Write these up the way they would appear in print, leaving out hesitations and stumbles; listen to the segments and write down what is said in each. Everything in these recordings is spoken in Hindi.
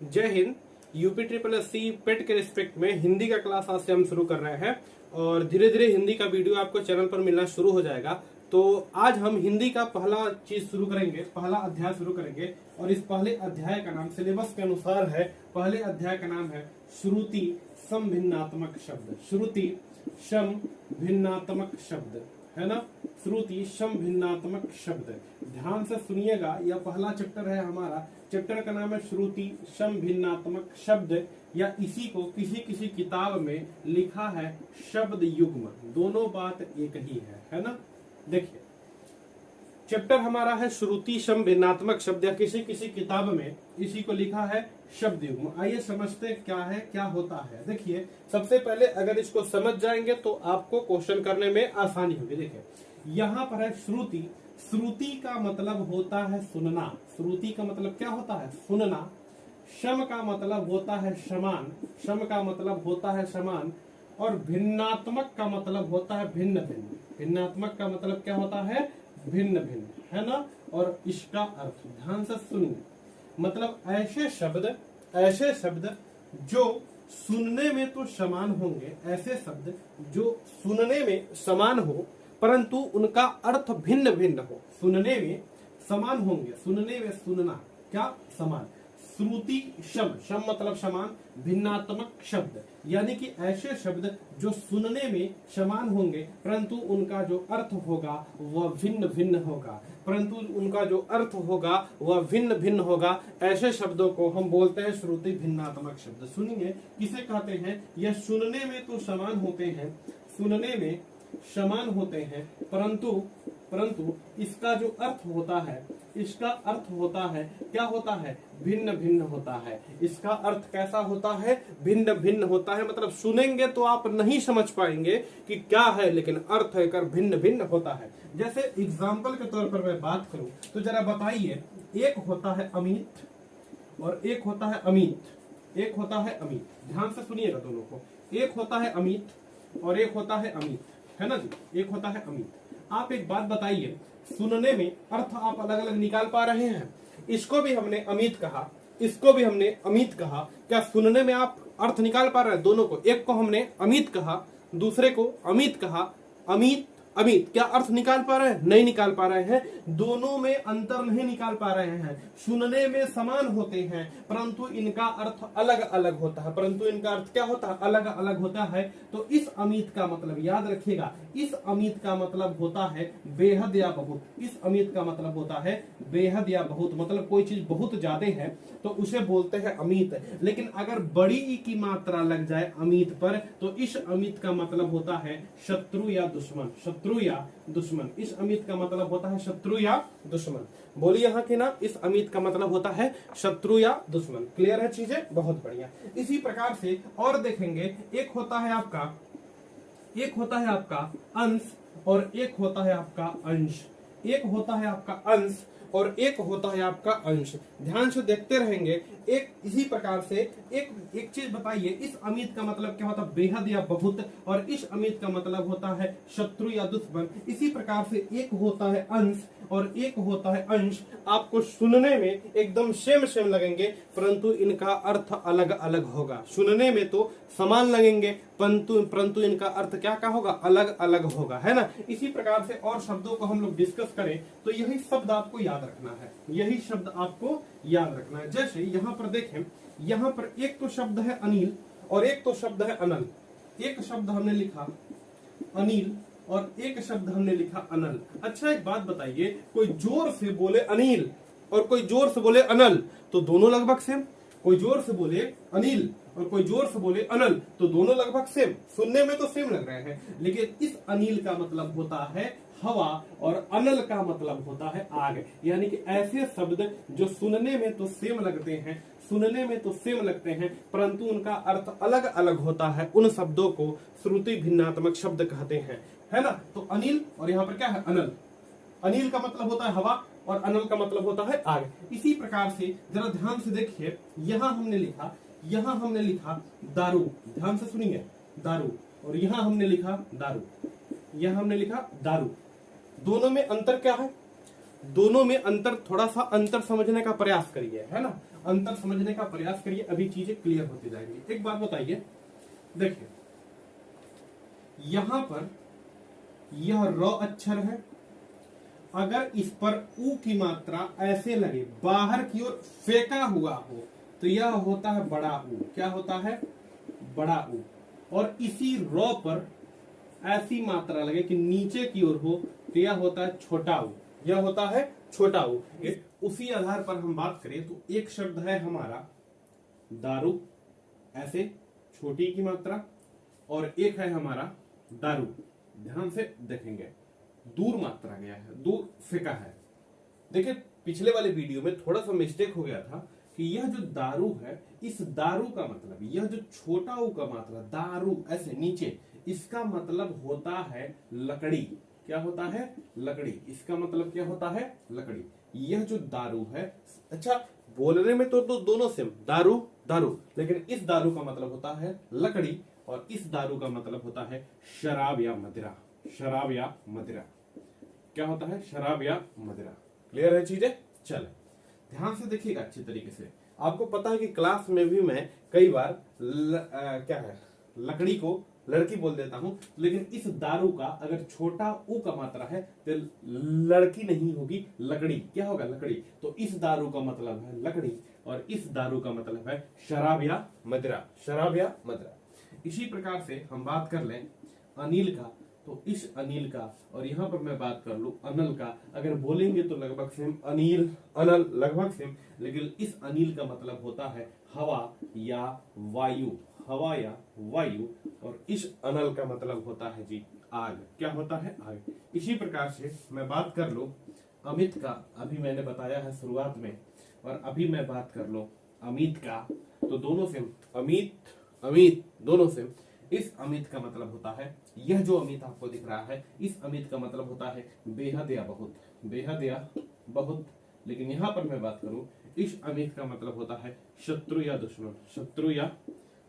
जय हिंद। UP triple S C PET के रिस्पेक्ट में हिंदी का क्लास आज से हम शुरू कर रहे हैं और धीरे धीरे हिंदी का वीडियो आपको चैनल पर मिलना शुरू हो जाएगा। तो आज हम हिंदी का पहला चीज शुरू करेंगे, पहला अध्याय शुरू करेंगे और इस पहले अध्याय का नाम सिलेबस के अनुसार है। पहले अध्याय का नाम है श्रुति सम भिन्नात्मक शब्द। श्रुति सम भिन्नात्मक शब्द है ना, श्रुति सम भिन्नात्मक शब्द। ध्यान से सुनिएगा, यह पहला चैप्टर है हमारा। चैप्टर का नाम है श्रुति सम भिन्नात्मक शब्द, या इसी को किसी किसी किताब में लिखा है शब्द युग्म। दोनों बात एक ही है ना। देखिए, चैप्टर हमारा है श्रुति सम भिन्नात्मक शब्द, या किसी किसी किताब में इसी को लिखा है शब्द युग्म। आइए समझते क्या है, क्या होता है। देखिए, सबसे पहले अगर इसको समझ जाएंगे तो आपको क्वेश्चन करने में आसानी होगी। देखिए, यहाँ पर है श्रुति। श्रुति का मतलब होता है सुनना। श्रुति का मतलब क्या होता है? सुनना। सम का मतलब होता है समान। सम का मतलब होता है समान। और भिन्नात्मक का मतलब होता है भिन्न भिन्न। भिन्नात्मक का मतलब क्या होता है? भिन्न भिन्न, है ना। और इसका अर्थ ध्यान से सुनिए, मतलब ऐसे शब्द जो सुनने में तो समान होंगे, ऐसे शब्द जो सुनने में समान हो परंतु उनका अर्थ भिन्न भिन्न हो। सुनने में समान होंगे, सुनने में सुनना क्या समान। श्रुति शम, शम मतलब समान, भिन्नात्मक शब्द यानी कि ऐसे शब्द जो सुनने में समान होंगे परंतु उनका जो अर्थ होगा वह भिन्न भिन्न होगा। परंतु उनका जो अर्थ होगा वह भिन्न भिन्न होगा। ऐसे शब्दों को हम बोलते हैं श्रुति भिन्नात्मक शब्द। सुनिए, किसे कहते हैं? यह सुनने में तो समान होते हैं, सुनने में समान होते हैं परंतु इसका जो अर्थ होता है, इसका अर्थ होता है क्या होता है? भिन्न भिन्न होता है। इसका अर्थ कैसा होता है? भिन्न भिन्न होता है। मतलब सुनेंगे तो आप नहीं समझ पाएंगे कि क्या है, लेकिन अर्थ है भिन्न भिन्न होता है। जैसे एग्जाम्पल के तौर पर मैं बात करूं तो जरा बताइए, एक होता है अमित और एक होता है अमित। एक होता है अमित, ध्यान से सुनिएगा दोनों को। एक होता है अमित और एक होता है अमित, है ना जी। एक होता है अमित। आप एक बात बताइए, सुनने में अर्थ आप अलग अलग निकाल पा रहे हैं? इसको भी हमने अमित कहा, इसको भी हमने अमित कहा। क्या सुनने में आप अर्थ निकाल पा रहे हैं? दोनों को, एक को हमने अमित कहा, दूसरे को अमित कहा। अमित अमित, क्या अर्थ निकाल पा रहे हैं? नहीं निकाल पा रहे हैं। दोनों में अंतर नहीं निकाल पा रहे हैं। सुनने में समान होते हैं परंतु इनका अर्थ अलग अलग होता है। परंतु इनका अर्थ क्या होता है? अलग अलग होता है। तो इस अमित का मतलब याद रखिएगा, इस अमित का मतलब होता है बेहद या बहुत। इस अमित का मतलब होता है बेहद या बहुत। मतलब कोई चीज बहुत ज्यादा है तो उसे बोलते हैं अमित। लेकिन अगर बड़ी ई की मात्रा लग जाए अमित पर तो इस अमित का मतलब होता है शत्रु या दुश्मन। शत्रु या दुश्मन, इस अमित का मतलब होता है शत्रु या दुश्मन। बोलिए यहाँ के ना, इस अमित का मतलब होता है शत्रु या दुश्मन। क्लियर है चीजें? बहुत बढ़िया। इसी प्रकार से और देखेंगे, एक होता है आपका अंश और एक होता है आपका अंश। एक होता है आपका अंश और एक होता है आपका अंश। ध्यान से देखते रहेंगे। एक इसी प्रकार से एक चीज बताइए, इस अमित का मतलब क्या होता है? बेहद या बहुत। और इस अमित का मतलब होता है शत्रु या दुश्मन। इसी प्रकार से एक होता है अंश और एक होता है अंश। आपको सुनने में एकदम सेम लगेंगे परंतु इनका अर्थ अलग अलग होगा। सुनने में तो समान लगेंगे परंतु इनका अर्थ क्या होगा? अलग अलग होगा, है ना। इसी प्रकार से और शब्दों को हम लोग डिस्कस करें तो यही शब्द आपको याद रखना है, यही शब्द आपको याद रखना है। जैसे यहाँ पर देखें, यहाँ पर एक तो शब्द है अनिल और एक तो शब्द है अनल। एक शब्द हमने लिखा अनिल और एक शब्द हमने लिखा अनल। अच्छा, एक बात बताइए, कोई जोर से बोले अनिल और कोई जोर से बोले अनल तो दोनों लगभग सेम। कोई जोर से बोले अनिल और कोई जोर से बोले अनल तो दोनों लगभग सेम। सुनने में तो सेम लग रहे हैं, लेकिन इस अनिल का मतलब होता है हवा और अनल का मतलब होता है आग। यानी कि ऐसे शब्द जो सुनने में तो सेम लगते हैं, सुनने में तो सेम लगते हैं परंतु उनका अर्थ अलग अलग होता है, उन शब्दों को श्रुति भिन्नात्मक शब्द कहते हैं, है ना। तो अनिल और यहाँ पर क्या है? अनल। अनिल का मतलब होता है हवा और अनल का मतलब होता है आग। इसी प्रकार से जरा ध्यान से देखिए, यहाँ हमने लिखा दारू। ध्यान से सुनिए, दारू। और यहाँ हमने लिखा दारू, यहाँ हमने लिखा दारू। दोनों में अंतर क्या है? दोनों में अंतर, थोड़ा सा अंतर समझने का प्रयास करिए, है ना, अंतर समझने का प्रयास करिए, अभी चीजें क्लियर होती जाएंगी। एक बात बताइए, देखिए यहां पर यह र अक्षर है, अगर इस पर ऊ की मात्रा ऐसे लगे, बाहर की ओर फेंका हुआ हो, तो यह होता है बड़ा ऊ। क्या होता है? बड़ा ऊ। और इसी र पर ऐसी मात्रा लगे कि नीचे की ओर हो, तो यह होता है छोटा ऊ। यह होता है छोटा ऊ। उसी आधार पर हम बात करें तो एक शब्द है हमारा दारू, ऐसे छोटी की मात्रा, और एक है हमारा दारू, ध्यान से देखेंगे दूर मात्रा गया है, दूर फेंका है। देखिए पिछले वाले वीडियो में थोड़ा सा मिस्टेक हो गया था कि यह जो दारू है, इस दारू का मतलब, यह जो छोटा ऊ का मात्रा दारू ऐसे नीचे, इसका मतलब होता है लकड़ी। क्या होता है? लकड़ी। इसका मतलब क्या होता है? लकड़ी। यह जो दारू है, अच्छा बोलने में तो दोनों सेम, दारू दारू, लेकिन इस दारू का मतलब होता है लकड़ी और इस दारू का मतलब होता है शराब या मदिरा। शराब या मदिरा क्या होता है? शराब या मदिरा। क्लियर है चीजें? चले ध्यान से देखिएगा अच्छी तरीके से। आपको पता है कि क्लास में भी मैं कई बार क्या है, लकड़ी को लड़की बोल देता हूं, लेकिन इस दारू का अगर छोटा ऊ का मात्रा है तो लड़की नहीं होगी, लकड़ी। क्या होगा? लकड़ी। तो इस दारू का मतलब है लकड़ी और इस दारू का मतलब है शराब या मदिरा। शराब या मदिरा। इसी प्रकार से हम बात कर लें अनिल का, तो इस अनिल का, और यहां पर मैं बात कर लूं अनल का, अगर बोलेंगे तो लगभग सेम, अनिल अनल लगभग सेम, लेकिन इस अनिल का मतलब होता है हवा या वायु। हवा या वायु। और इस अनल का मतलब होता है जी आग। क्या होता है? आग। इसी प्रकार से मैं बात कर लूं अमित का, अभी मैंने बताया है शुरुआत में, और अभी मैं बात कर लूं अमित का, तो दोनों सेम, अमित अमित दोनों सेम। इस अमित का मतलब होता है, यह जो अमित आपको दिख रहा है, इस अमित का मतलब होता है बेहद या बहुत। बेहद या बहुत। लेकिन यहां पर मैं बात करूं, इस अमित का मतलब होता है शत्रु या दुश्मन। शत्रु या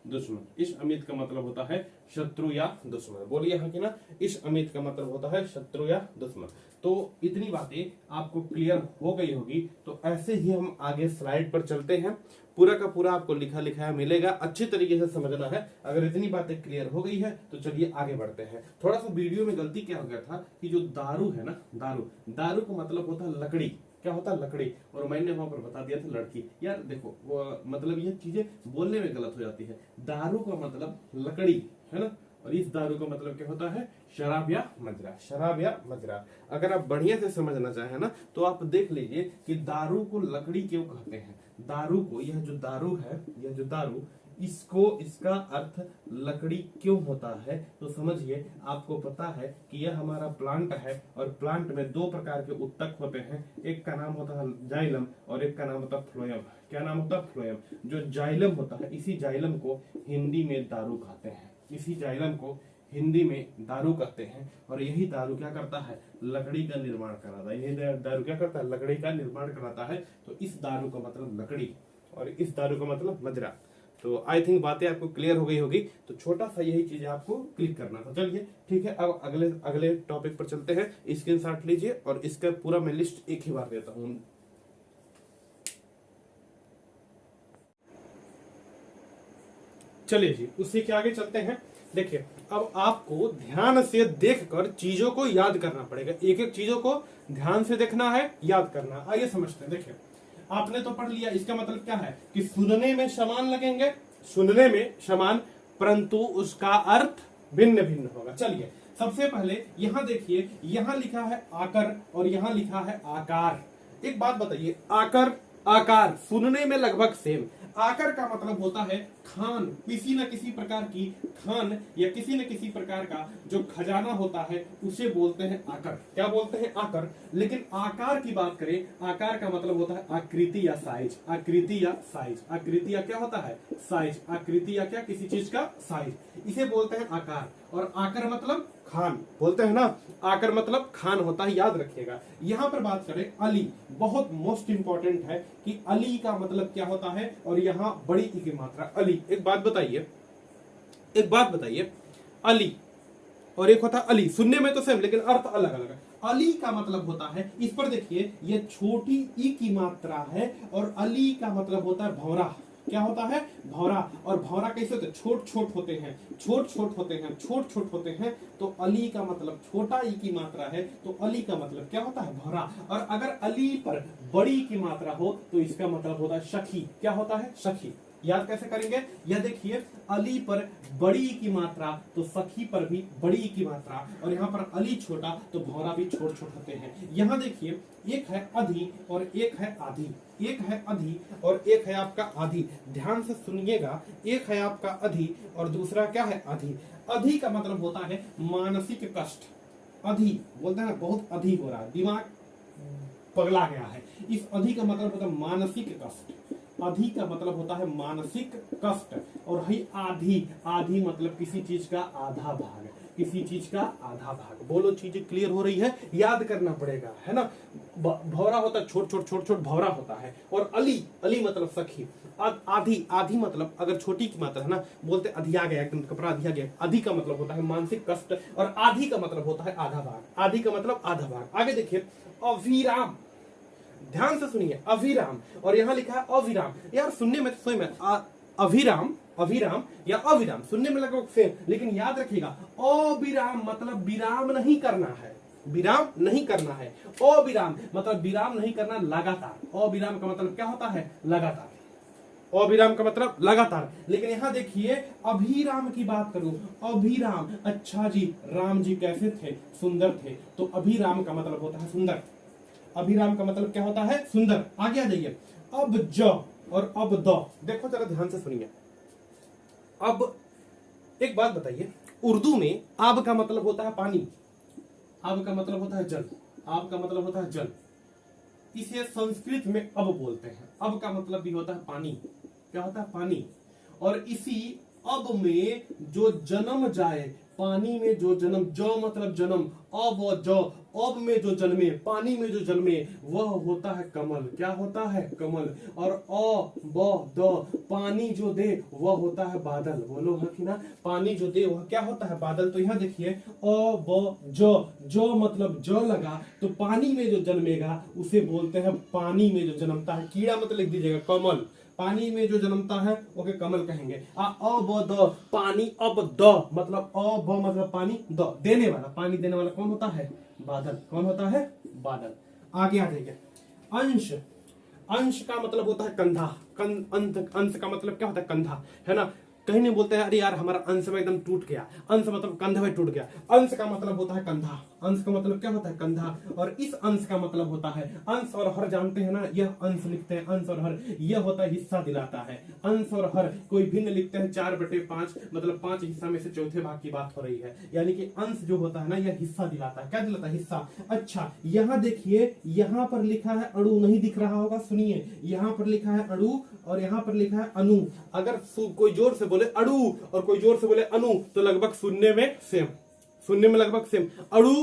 दुश्मन। इस अमित का मतलब होता है शत्रु या दुश्मन। बोलिए हाँ कि ना? इस अमित का मतलब होता है शत्रु या दुश्मन। तो इतनी बातें आपको क्लियर हो गई होगी। तो ऐसे ही हम आगे स्लाइड पर चलते हैं। पूरा का पूरा आपको लिखा लिखाया मिलेगा, अच्छी तरीके से समझना है। अगर इतनी बातें क्लियर हो गई है तो चलिए आगे बढ़ते हैं। थोड़ा सा वीडियो में गलती क्या हो गया था कि जो दारू है ना, दारू, दारू का मतलब होता है लकड़ी। क्या होता है? लकड़ी। और मैंने वहां पर बता दिया था लड़की। यार देखो मतलब ये चीजें बोलने में गलत हो जाती है। दारू का मतलब लकड़ी है ना, और इस दारू का मतलब क्या होता है? शराब या मदिरा। शराब या मदिरा। अगर आप बढ़िया से समझना चाहें ना तो आप देख लीजिए कि दारू को लकड़ी क्यों कहते हैं। दारू को, यह जो दारू है, यह जो दारू, इसको, इसका अर्थ लकड़ी क्यों होता है? तो समझिए, आपको पता है कि यह हमारा प्लांट है और प्लांट में दो प्रकार के उत्तक होते हैं। एक का नाम होता है जाइलम और एक का नाम होता है फ्लोएम। क्या नाम होता है? फ्लोएम। जो जाइलम होता है, इसी जाइलम को हिंदी में दारू कहते हैं। इसी जाइलम को हिंदी में दारू कहते हैं। और यही दारू क्या करता है? लकड़ी का निर्माण कराता है। यही दारू क्या करता है? लकड़ी का निर्माण कराता है। तो इस दारू का मतलब लकड़ी और इस दारू का मतलब मदिरा। तो आई थिंक बातें आपको क्लियर हो गई होगी। तो छोटा सा यही चीज आपको क्लिक करना था। चलिए ठीक है, अब अगले अगले टॉपिक पर चलते हैं। स्क्रीनशॉट लीजिए और इसका पूरा मैं लिस्ट एक ही बार देता हूं। चलिए जी, उसी के आगे चलते हैं। देखिए, अब आपको ध्यान से देखकर चीजों को याद करना पड़ेगा। एक एक चीजों को ध्यान से देखना है, याद करना है। आइए समझते हैं। देखिए, आपने तो पढ़ लिया, इसका मतलब क्या है कि सुनने में समान लगेंगे, सुनने में समान, परंतु उसका अर्थ भिन्न भिन्न होगा। चलिए सबसे पहले यहां देखिए, यहां लिखा है आकर और यहां लिखा है आकार। एक बात बताइए, आकर आकार सुनने में लगभग सेम। आकर का मतलब होता है खान, किसी न किसी प्रकार की खान या किसी न किसी प्रकार का जो खजाना होता है उसे बोलते हैं आकर। क्या बोलते हैं? आकर। लेकिन आकार की बात करें, आकार का मतलब होता है आकृति या साइज। आकृति या साइज। आकृति या क्या होता है? साइज। आकृति या क्या? किसी चीज का साइज, इसे बोलते हैं आकार। और आकर मतलब खान, बोलते हैं ना, आकर मतलब खान होता है, याद रखिएगा। यहां पर बात करें अली, बहुत मोस्ट इंपॉर्टेंट है कि अली का मतलब क्या होता है, और यहां बड़ी ई की मात्रा अली। एक बात बताइए, एक बात बताइए, अली और एक होता है अली, सुनने में तो सेम लेकिन अर्थ अलग अलग है। अली का मतलब होता है, इस पर देखिए ये छोटी ई की मात्रा है और अली का मतलब होता है भौरा। क्या होता है? भौरा। और भौरा कैसे होते हैं? छोट छोट होते हैं, छोट छोट होते हैं, छोट छोट होते हैं। तो अली का मतलब छोटा ई की मात्रा है, तो अली का मतलब क्या होता है? भौरा। और अगर अली पर बड़ी की मात्रा हो तो इसका मतलब होता है सखी। क्या होता है? सखी। याद कैसे करेंगे? यह देखिए, अली पर बड़ी की मात्रा तो सखी पर भी बड़ी की मात्रा, और यहाँ पर अली छोटा तो भौरा भी छोट छोट होते हैं। यहाँ देखिए, एक है अधि और एक है आधी। एक है अधि और एक है आपका आधी। ध्यान से सुनिएगा, एक है आपका अधि और दूसरा क्या है? आधी। अधि का मतलब होता है मानसिक कष्ट। अधि बोलते हैं ना, बहुत अधि हो रहा है, दिमाग पगला गया है। इस अधि का मतलब होता है मानसिक कष्ट। अधि का मतलब होता है मानसिक कष्ट। और है आधी। आधी मतलब किसी चीज का आधा भाग, किसी चीज का आधा भाग। बोलो, चीजें क्लियर हो रही है? याद करना पड़ेगा, है ना। भौरा होता है छोट छोट छोट छोट, भौरा होता है। और अली, अली मतलब सखी। आधी, आधी मतलब अगर छोटी की मात्रा है ना, बोलते अधिया गया, एकदम कपड़ा अधिया गया। अधि का मतलब होता है मानसिक कष्ट और आधी का मतलब होता है आधा भाग। आधी का मतलब आधा भाग। आगे देखिए, अविराम। ध्यान से सुनिए, अविराम। और यहां लिखा है अविराम। यार सुनने में तो में अविराम, अविराम या अविराम सुनने में लगभग सेम, लेकिन याद रखिएगा, अविराम मतलब विराम नहीं करना है, विराम नहीं करना है। अविराम मतलब विराम नहीं करना, लगातार। अविराम का मतलब क्या होता है? लगातार। अविराम का मतलब लगातार। लेकिन यहां देखिए, अभिराम की बात करूं, अभिराम, अच्छा जी, राम जी कैसे थे? सुंदर थे। तो अभिराम का मतलब होता है सुंदर। अभिराम का मतलब क्या होता है? सुंदर। आगे आ जाइए, अब ज और अब द। देखो जरा ध्यान से सुनिए। अब एक बात बताइए, उर्दू में आब का मतलब होता है पानी, आब का मतलब होता है जल, आब का मतलब होता है जल। इसे संस्कृत में अब बोलते हैं। अब का मतलब भी होता है पानी। क्या होता है? पानी। और इसी अब में जो जन्म जाए, पानी में जो जन्म, जो मतलब जन्म, अब और जो, अब में जो जन्मे, पानी में जो जन्मे, वह होता है कमल। क्या होता है? कमल। और अ ब द, पानी जो दे वह होता है बादल। बोलो है कि ना, पानी जो दे वह क्या होता है? बादल। तो यहाँ देखिए, अ ब जो मतलब जो लगा तो पानी में जो जन्मेगा उसे बोलते हैं पानी में जो जन्मता है। कीड़ा मतलब लिख दीजिएगा, कमल। पानी में जो जन्मता है ओके कमल कहेंगे। अब द, पानी, अब द मतलब अब मतलब पानी, द देने वाला, पानी देने वाला कौन होता है? बादल। कौन होता है? बादल। आगे आ जाइए, अंश। अंश का मतलब होता है कंधा। अंश का मतलब क्या होता है? कंधा, है ना। कहीं नहीं बोलते हैं अरे यार हमारा अंश में एकदम टूट गया, अंश मतलब कंधा में टूट गया। अंश का मतलब होता है कंधा। अंश का मतलब क्या होता है? कंधा। और इस अंश का मतलब होता है, अंश और हर जानते हैं ना, यह अंश लिखते हैं, अंश और हर, यह होता है हिस्सा दिलाता है। अंश और हर कोई भिन्न लिखते हैं, 4/5 मतलब 5 हिस्सा में से चौथे भाग की बात हो रही है। यानी कि अंश जो होता है ना, यह हिस्सा दिलाता है। क्या दिलाता है? हिस्सा। अच्छा, यहाँ देखिए, यहाँ पर लिखा है अणु, नहीं दिख रहा होगा, सुनिए, यहाँ पर लिखा है अणु और यहाँ पर लिखा है अनु। अगर कोई जोर से बोले अणु और कोई जोर से बोले अनु तो लगभग सुनने में सेम, सुनने में लगभग सेम। अणु,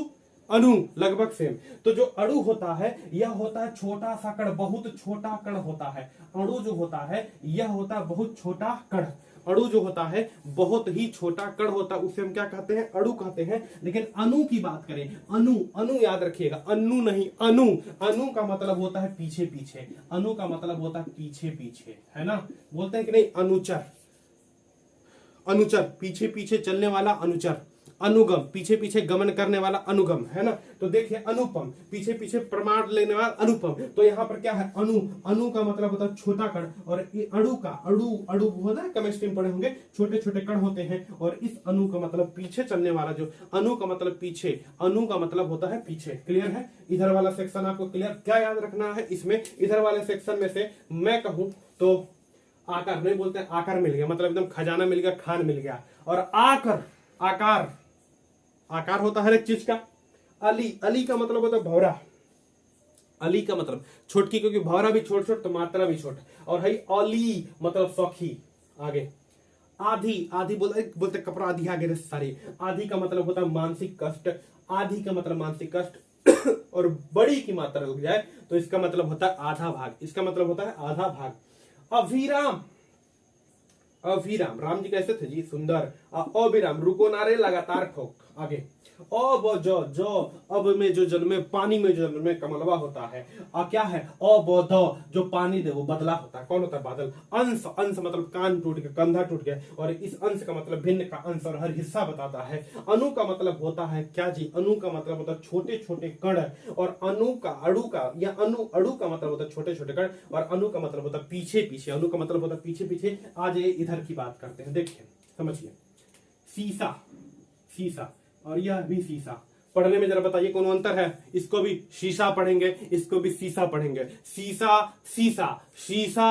अणु लगभग सेम। तो जो अणु होता है यह होता है छोटा सा कण, बहुत छोटा कण होता है। अणु जो होता है यह होता है बहुत छोटा कण। अणु जो होता है बहुत ही छोटा कण होता है, उसे हम क्या कहते हैं? अणु कहते हैं। लेकिन अणु की बात करें, अणु, अणु याद रखिएगा, अणु नहीं, अणु। अणु का मतलब होता है पीछे पीछे, अणु का मतलब होता है पीछे पीछे, है ना। बोलते हैं कि नहीं, अनुचर। अनुचर पीछे पीछे चलने वाला अनुचर। अनुगम पीछे पीछे गमन करने वाला अनुगम, है ना। तो देखिए, अनुपम पीछे पीछे प्रमाण लेने वाला अनुपम। तो यहाँ पर क्या है? अणु। अणु का मतलब होता है छोटा कण। और अणु का, अणु, अणु होता है, केमिस्ट्री में पढ़े होंगे, छोटे छोटे कण होते हैं। और इस अणु का मतलब पीछे चलने वाला, जो अणु का मतलब पीछे, अणु का मतलब होता है पीछे। क्लियर है? इधर वाला सेक्शन आपको क्लियर? क्या याद रखना है इसमें? इधर वाले सेक्शन में से मैं कहूं तो आकार, नहीं बोलते हैं आकार मिल गया, मतलब एकदम खजाना मिल गया, खान मिल गया। और आकर, आकार, आकार होता है हर एक चीज का। अली, अली का मतलब होता है भौरा। अली का मतलब छोटकी, क्योंकि भौरा भी छोट छोट तो मात्रा भी छोट। और है अली मतलब सखी। आगे आधी, आधी बोलते कपड़ा आधी आगे रे सारी। आधी का मतलब होता है मानसिक कष्ट। आधी का मतलब मानसिक कष्ट। और बड़ी की मात्रा लग जाए तो इसका मतलब होता है आधा भाग। इसका मतलब होता है आधा भाग। अभिराम, अभिराम, राम जी कैसे थे जी? सुंदर। अभिराम, रुको नारे लगातार ठोक। आगे अब जो जो अब में जो जन्मे पानी में जो जन्मे कमलवा होता है। और क्या है अब जो पानी दे वो बदला होता है। कौन होता है बादल। अंश अंश मतलब कान टूट गया कंधा टूट गया और इस अंश का मतलब भिन्न का अंश और हर हिस्सा बताता है। अणु का मतलब होता है क्या जी। अणु का मतलब होता है छोटे छोटे कण और अणु का अणु का या अणु का मतलब होता है छोटे छोटे कण और अणु का मतलब होता है पीछे पीछे। अणु का मतलब होता है पीछे पीछे। आज ये इधर की बात करते हैं देखिए समझिए। शीशा शीशा और यह भी शीशा। पढ़ने में जरा बताइए कौन अंतर है। इसको भी शीशा पढ़ेंगे इसको भी शीशा पढ़ेंगे। शीशा शीशा शीशा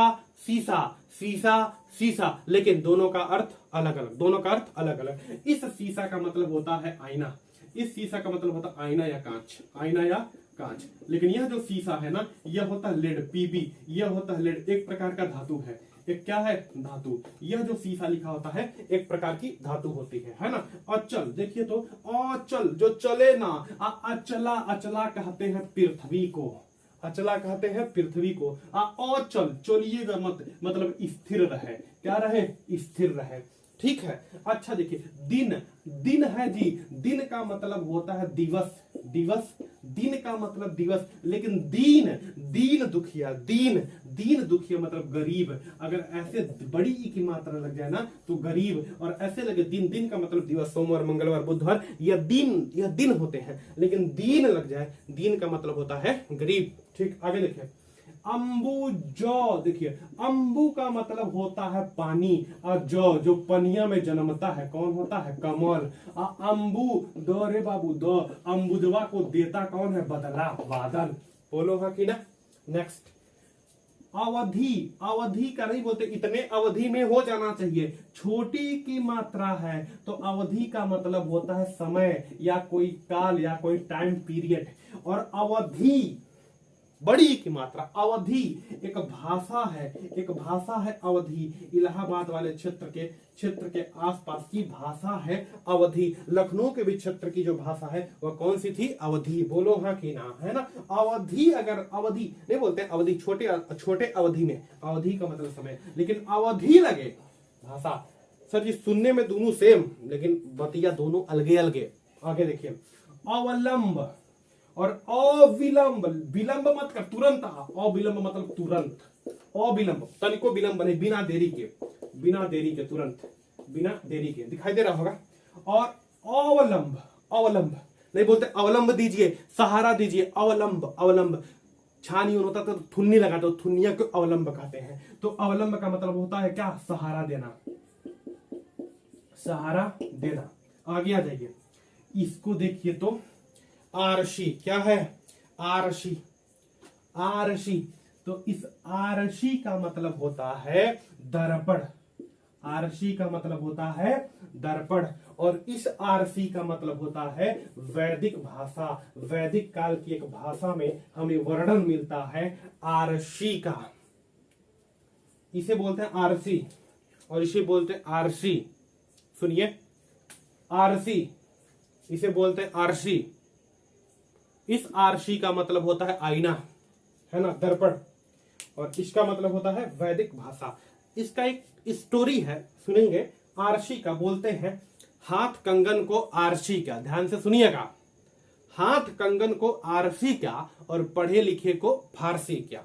शीशा शीशा शीशा लेकिन दोनों का अर्थ अलग अलग। दोनों का अर्थ अलग अलग। इस शीशा का मतलब होता है आईना। इस शीशा का मतलब होता है आईना या कांच। आईना या कांच। लेकिन यह जो शीशा है ना यह होता है लेड पीबी। यह होता है लेड एक प्रकार का धातु है। एक क्या है धातु। यह जो शीशा लिखा होता है एक प्रकार की धातु होती है ना। अचल देखिए तो अचल जो चले ना अचला अचला कहते हैं पृथ्वी को। अचला कहते हैं पृथ्वी को। अचल चलिएगा मत मतलब स्थिर रहे। क्या रहे स्थिर रहे। ठीक है। अच्छा देखिए दिन दिन है जी। दिन का मतलब होता है दिवस। दिवस दिन का मतलब दिवस। लेकिन दीन दीन दुखिया दीन दीन दुखिया मतलब गरीब। अगर ऐसे बड़ी ई की मात्रा लग जाए ना तो गरीब और ऐसे लगे दिन दिन का मतलब दिवस सोमवार मंगलवार बुधवार यह दिन होते हैं। लेकिन दीन लग जाए दीन का मतलब होता है गरीब। ठीक आगे देखिए अंबु जौ। देखिए अंबु का मतलब होता है पानी और जौ जो पनिया में जन्मता है कौन होता है कमल। अंबु द रे बाबू द अंबुजवा को देता कौन है बदला बादल। बोलो हाँ कि ना। नेक्स्ट अवधि। अवधि का नहीं बोलते इतने अवधि में हो जाना चाहिए। छोटी की मात्रा है तो अवधि का मतलब होता है समय या कोई काल या कोई टाइम पीरियड। और अवधि बड़ी की मात्रा अवधि एक भाषा है। एक भाषा है अवधि। इलाहाबाद वाले क्षेत्र के आसपास की भाषा है अवधि। लखनऊ के भी क्षेत्र की जो भाषा है वह कौन सी थी अवधि। बोलो हाँ कि ना है ना। अवधि अगर अवधि नहीं बोलते अवधि छोटे अवधि में। अवधि का मतलब समय लेकिन अवधि लगे भाषा। सर जी सुनने में दोनों सेम लेकिन बतिया दोनों अलगे अलगे। आगे देखिए अवलंब और अविलंब। विलंब मत कर तुरंत। अविलंब मतलब तुरंत। अविलंब तनिको विलंब नहीं बिना देरी के तुरंत बिना देरी के दिखाई दे रहा होगा। और अवलंब अवलंब नहीं बोलते अवलंब दीजिए सहारा दीजिए। अवलंब अवलंब छानी होता तो थुन्नी लगा दो थुन्निया को अवलंब कहते हैं। तो अवलंब का मतलब होता है क्या सहारा देना। सहारा देना। आगे आ जाइए इसको देखिए तो आरशी क्या है आरशी। आरशी तो इस आरशी का मतलब होता है दर्पण। आरशी का मतलब होता है दर्पण और इस आरसी का मतलब होता है वैदिक भाषा। वैदिक काल की एक भाषा में हमें वर्णन मिलता है आरसी का। इसे बोलते हैं आरसी और इसे बोलते हैं आरसी। सुनिए आरसी इसे बोलते हैं आरसी। इस आरसी का मतलब होता है आईना है ना दर्पण और इसका मतलब होता है वैदिक भाषा। इसका एक स्टोरी है सुनेंगे। आरसी का बोलते हैं हाथ कंगन को आरसी क्या। ध्यान से सुनिएगा। हाथ कंगन को आरसी क्या और पढ़े लिखे को फारसी क्या।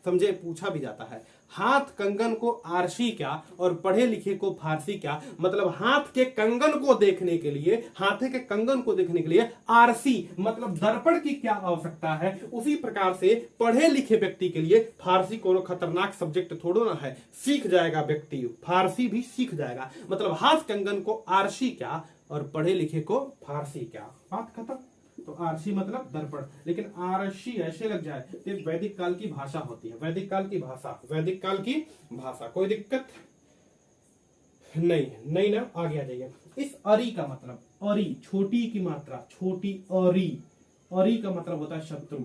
समझे पूछा भी जाता है हाथ कंगन को आरसी क्या और पढ़े लिखे को फारसी क्या। मतलब हाथ के कंगन को देखने के लिए हाथे के कंगन को देखने के लिए आरसी मतलब दर्पण की क्या आवश्यकता है। उसी प्रकार से पढ़े लिखे व्यक्ति के लिए फारसी कोनो खतरनाक सब्जेक्ट थोड़ो ना है। सीख जाएगा व्यक्ति फारसी भी सीख जाएगा। मतलब हाथ कंगन को आरसी क्या और पढ़े लिखे को फारसी क्या। बात खत्म। तो आरसी मतलब दर्पण। लेकिन आरसी ऐसे लग जाए तो वैदिक काल की भाषा होती है। वैदिक काल की भाषा वैदिक काल की भाषा कोई दिक्कत नहीं ना। आगे आ जाइए। इस अरी का मतलब अरी छोटी की मात्रा छोटी अरी। अरी का मतलब होता है शत्रु।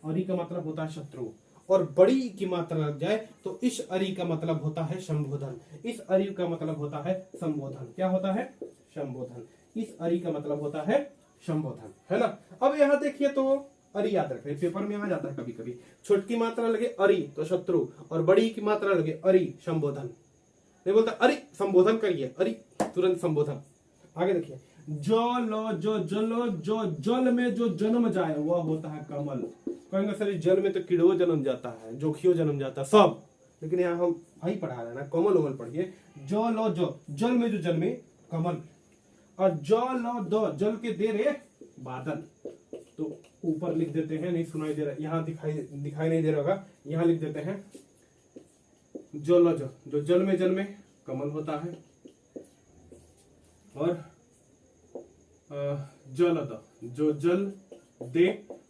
अरी का मतलब होता है शत्रु और बड़ी की मात्रा लग जाए तो इस अरी का मतलब होता है संबोधन। इस अरी का मतलब होता है संबोधन। क्या होता है संबोधन। इस अरी का मतलब होता है संबोधन है ना। अब यहां देखिए तो अरी याद रखें पेपर में आ जाता है कभी कभी। छोटी मात्रा लगे अरी तो शत्रु और बड़ी की मात्रा लगे अरी संबोधन। नहीं बोलता अरे संबोधन करिए अरे तुरंत संबोधन। आगे देखिए जो लो जो जलो जो जल में जो जन्म जाए वह होता है कमल। कहेंगे सर जल में तो कीड़ो जन्म जाता है, जोखियो जन्म जाता है सब, लेकिन यहाँ हम भाई पढ़ा रहे हैं ना, कमल उमल पढ़िए। जो लो जो जल में जो जन्मे कमल, और जो लो दो जल के दे रे बादल। तो ऊपर लिख देते हैं, नहीं सुनाई दे रहा, यहाँ दिखाई नहीं दे रहा होगा, यहाँ लिख देते हैं जो लो जो जल में जन्मे कमल होता है, और जल जो जल दे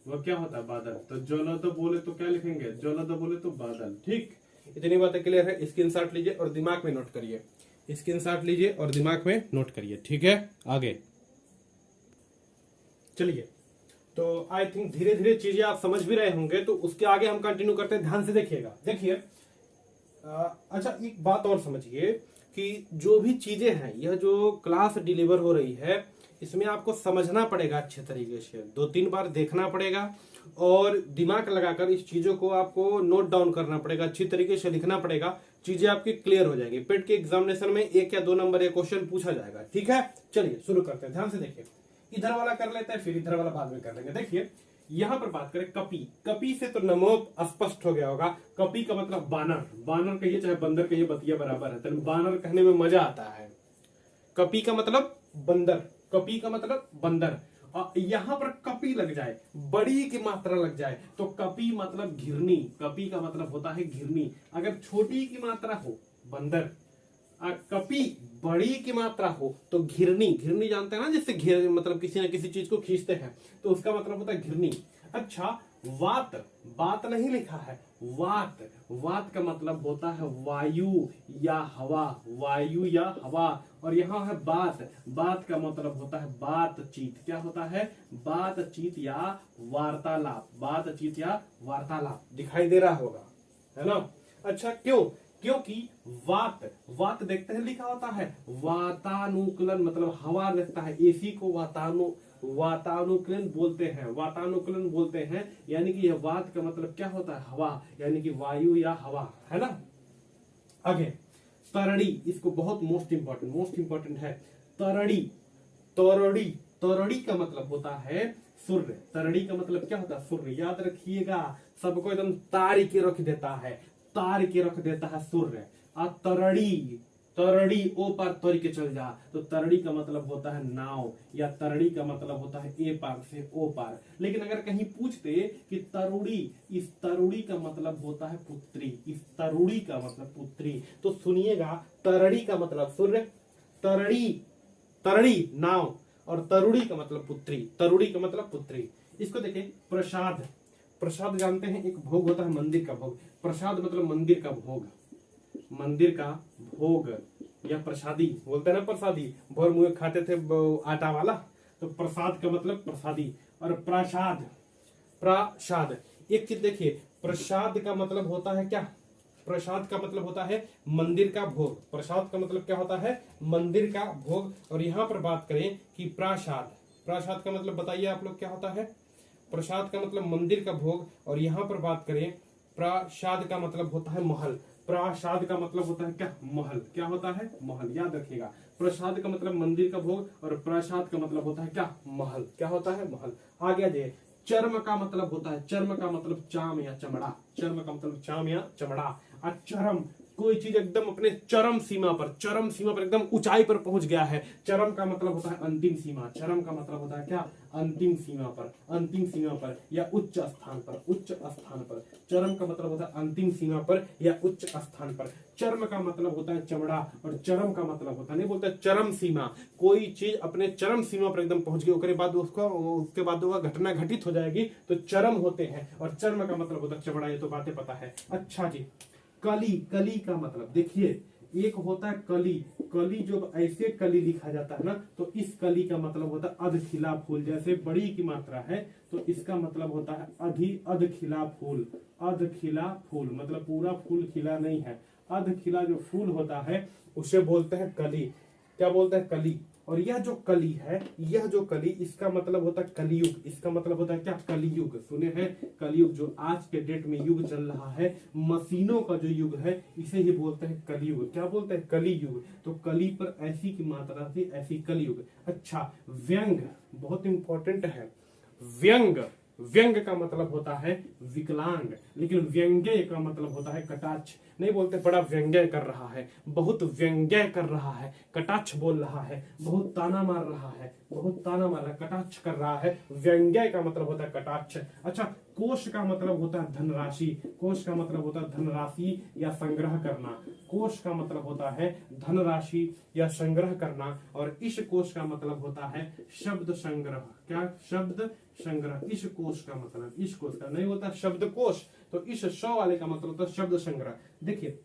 वो क्या होता है बादल। तो जल बोले तो क्या लिखेंगे, जल बोले तो बादल। ठीक, इतनी बातें क्लियर है। स्क्रीनशॉट लीजिए और दिमाग में नोट करिए, स्क्रीनशॉट लीजिए और दिमाग में नोट करिए। ठीक है, आगे चलिए। तो आई थिंक धीरे धीरे चीजें आप समझ भी रहे होंगे, तो उसके आगे हम कंटिन्यू करते हैं। ध्यान से देखिएगा। देखिए अच्छा एक बात और समझिए कि जो भी चीजें हैं, यह जो क्लास डिलीवर हो रही है, इसमें आपको समझना पड़ेगा अच्छे तरीके से, 2-3 बार देखना पड़ेगा और दिमाग लगाकर इस चीजों को आपको नोट डाउन करना पड़ेगा, अच्छी तरीके से लिखना पड़ेगा, चीजें आपकी क्लियर हो जाएगी। पेट के एग्जामिनेशन में 1 या 2 नंबर एक क्वेश्चन पूछा जाएगा। ठीक है, चलिए शुरू करते हैं। ध्यान से देखिए, इधर वाला कर लेते हैं, फिर इधर वाला बाद में कर लेंगे। देखिए यहां पर बात करें कपी, कपी से तो नमो स्पष्ट हो गया होगा। कपी का मतलब बानर, बानर कहिए चाहे बंदर कहिए, बतिया बराबर है, तो बानर कहने में मजा आता है। कपी का मतलब बंदर, कपी का मतलब बंदर। और यहां पर कपी लग जाए, बड़ी की मात्रा लग जाए, तो कपी मतलब घिरनी, कपी का मतलब होता है घिरनी। अगर छोटी की मात्रा हो बंदर, कपी बड़ी की मात्रा हो तो घिरनी, घिरनी जानते हैं ना, जिससे घेर मतलब किसी न किसी चीज को खींचते हैं, तो उसका मतलब होता है घिरनी। अच्छा वात, बात नहीं लिखा है, वात, वात का मतलब होता है वायु या हवा, वायु या हवा। और यहाँ है बात, बात का मतलब होता है बातचीत। क्या होता है, बातचीत या वार्तालाप, बातचीत या वार्तालाप। दिखाई दे रहा होगा, है ना। अच्छा क्यों, क्योंकि वात, वात देखते हैं लिखा होता है वातानुकूलन, मतलब हवा लगता है, एसी को वातानुकूलन बोलते हैं, वातानुकूलन बोलते हैं। यानी कि यह वात का मतलब क्या होता है, हवा, यानी कि वायु या हवा, है ना। आगे तरड़ी, इसको बहुत मोस्ट इंपॉर्टेंट है। तरड़ी, तरड़ी, तरड़ी का मतलब होता है सूर्य। तरड़ी का मतलब क्या होता है, सूर्य। याद रखिएगा, सबको एकदम तार के रख देता है, तार के रख देता है सूर्य। तरड़ी, तरड़ी ओ पार तर के चल जा, तो तरड़ी का मतलब होता है नाव, या तरड़ी का मतलब होता है ए पार से ओ पार। लेकिन अगर कहीं पूछते कि तरुड़ी, इस तरुड़ी का मतलब होता है पुत्री, इस तरुड़ी का मतलब पुत्री, तो सुनिएगा तरड़ी का मतलब सूर्य, तरड़ी, तरड़ी नाव, और तरुड़ी का मतलब पुत्री, तरुड़ी का मतलब पुत्री। इसको देखिए प्रसाद, प्रसाद जानते हैं एक भोग होता है, मंदिर का भोग। प्रसाद मतलब मंदिर का भोग, मंदिर का भोग या प्रसादी बोलते हैं ना, प्रसादी भोर मुँह खाते थे आटा वाला, तो प्रसाद का मतलब प्रसादी। और प्रसाद, प्रसाद एक चीज देखिए, प्रसाद का मतलब होता है क्या, प्रसाद का मतलब होता है मंदिर का भोग, प्रसाद का मतलब क्या होता है, मंदिर का भोग। और यहाँ पर बात करें कि प्रसाद, प्रसाद का मतलब बताइए आप लोग क्या होता है, प्रसाद का मतलब मंदिर का भोग। और यहाँ पर बात करें प्रसाद का मतलब होता है महल, प्रसाद का मतलब होता है क्या, महल। क्या होता है, महल। याद रखिएगा, प्रसाद का मतलब मंदिर का भोग और प्रसाद का मतलब होता है क्या, महल। क्या होता है, महल। आगे जाइए, चर्म का मतलब होता है, चर्म का मतलब चाम या चमड़ा, चर्म का मतलब चाम या चमड़ा। चरम, कोई चीज एकदम अपने चरम सीमा पर, चरम सीमा पर एकदम ऊंचाई पर पहुंच गया है। चरम का मतलब होता है अंतिम सीमा, चरम का मतलब होता है क्या, अंतिम सीमा पर, अंतिम सीमा पर या उच्च स्थान पर, उच्च स्थान पर। चरम का मतलब होता है अंतिम सीमा पर या उच्च स्थान पर। चर्म का मतलब होता है चमड़ा, और चरम का मतलब होता है, नहीं बोलता चरम सीमा, कोई चीज अपने चरम सीमा पर एकदम पहुंच गई, उसके बाद उसको, उसके बाद वह घटना घटित हो जाएगी, तो चरम होते हैं। और चर्म का मतलब होता है चमड़ा, ये तो बातें पता है। अच्छा जी, कली, कली का मतलब देखिए, एक होता है कली, कली जो ऐसे कली लिखा जाता है ना, तो इस कली का मतलब होता है अधखिला फूल। जैसे बड़ी की मात्रा है तो इसका मतलब होता है अधखिला फूल, अधखिला फूल मतलब पूरा फूल खिला नहीं है, अधखिला जो फूल होता है उसे बोलते हैं कली। क्या बोलते हैं, कली। और यह जो कली है, यह जो कली, इसका मतलब होता है कलियुग। इसका मतलब होता है क्या? कलियुग। सुने हैं? कलियुग। जो आज के डेट में युग चल रहा है, मशीनों का जो युग है, इसे ही बोलते हैं कलियुग। क्या बोलते हैं? कलियुग। तो कली पर ऐसी की मात्रा थी, ऐसी कलियुग। अच्छा, व्यंग बहुत इंपॉर्टेंट है। व्यंग, व्यंग का मतलब होता है विकलांग, लेकिन व्यंग्य का मतलब होता है कटाक्ष। नहीं बोलते बड़ा व्यंग्य कर रहा है, बहुत व्यंग्य कर रहा है, कटाक्ष बोल रहा है, बहुत ताना मार रहा है, बहुत ताना मार रहा है, कटाक्ष कर रहा है। व्यंग्य का मतलब होता है कटाक्ष। अच्छा, कोष का मतलब होता है धनराशि। कोष का मतलब होता है धनराशि या संग्रह करना। कोष का मतलब होता है धनराशि या संग्रह करना। और इस कोष का मतलब होता है शब्द संग्रह। क्या? शब्द संग्रह। इस कोष का मतलब, इस कोष का नहीं होता शब्द कोष, तो इस श वाले का मतलब होता है शब्द संग्रह। देखिए,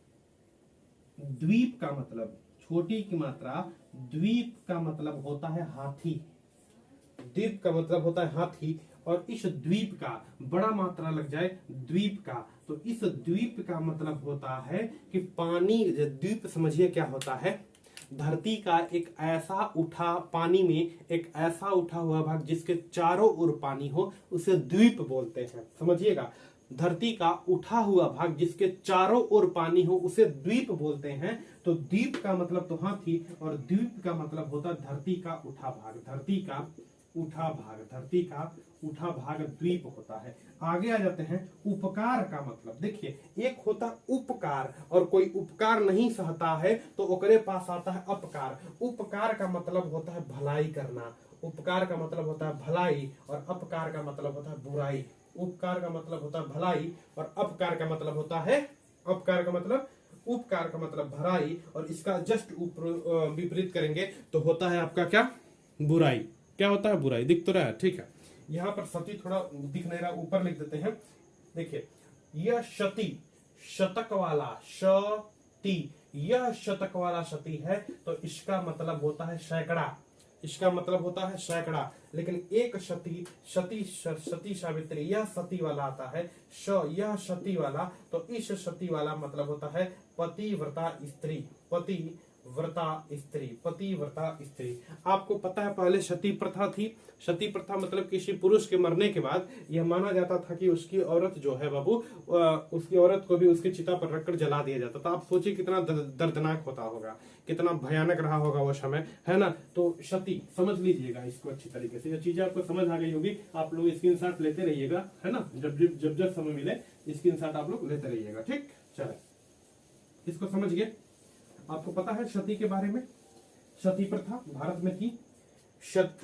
द्वीप का मतलब, छोटी की मात्रा, द्वीप का मतलब होता है हाथी। द्वीप का मतलब होता है हाथी। और इस द्वीप का बड़ा मात्रा लग जाए द्वीप का, तो इस द्वीप का मतलब होता है कि पानी। द्वीप समझिए क्या होता है? धरती का एक ऐसा उठा, पानी में एक ऐसा उठा हुआ भाग जिसके चारों ओर पानी हो, उसे द्वीप बोलते हैं। समझिएगा, धरती का उठा हुआ भाग जिसके चारों ओर पानी हो, उसे द्वीप बोलते हैं। तो द्वीप का मतलब तो हाथी, और द्वीप का मतलब होता है धरती का उठा भाग। धरती का उठा भाग, धरती का उठा भाग द्वीप होता है। आगे आ जाते हैं। उपकार का मतलब, देखिए, एक होता उपकार, और कोई उपकार नहीं सहता है तो ओकरे पास आता है अपकार। उपकार का मतलब होता है भलाई करना। उपकार का मतलब होता है भलाई, और अपकार का मतलब होता है बुराई। उपकार का मतलब होता है भलाई, और अपकार का मतलब होता है, अपकार का मतलब, उपकार का मतलब भलाई, और इसका जस्ट विपरीत करेंगे तो होता है आपका क्या? बुराई। क्या होता है? बुराई। दिख तो रहा है? ठीक है। यहाँ पर सती थोड़ा दिख नहीं रहा, ऊपर लिख देते हैं। देखिए, यह शती, शतक वाला शती, यह शतक वाला शती है, तो इसका मतलब होता है सैकड़ा। इसका मतलब होता है सैकड़ा। लेकिन एक सती, सती, सती सावित्री, यह सती वाला आता है, यह सती वाला, तो इस सती वाला मतलब होता है पतिव्रता स्त्री। पतिव्रता स्त्री, पतिव्रता स्त्री। आपको पता है पहले सती प्रथा थी। सती प्रथा मतलब किसी पुरुष के मरने के बाद यह माना जाता था कि उसकी औरत जो है बाबू, उसकी औरत को भी उसकी चिता पर रखकर जला दिया जाता था। आप सोचिए कितना दर्दनाक होता होगा, कितना भयानक रहा होगा वो समय, है ना? तो सती समझ लीजिएगा इसको अच्छी तरीके से। ये चीजें आपको समझ आ गई होगी। आप लोग स्क्रीनशॉट लेते रहिएगा, है ना? जब समय मिले स्क्रीनशॉट आप लोग लेते रहिएगा। ठीक, चले, इसको समझिए। आपको पता है सती के बारे में? सती प्रथा भारत में थी।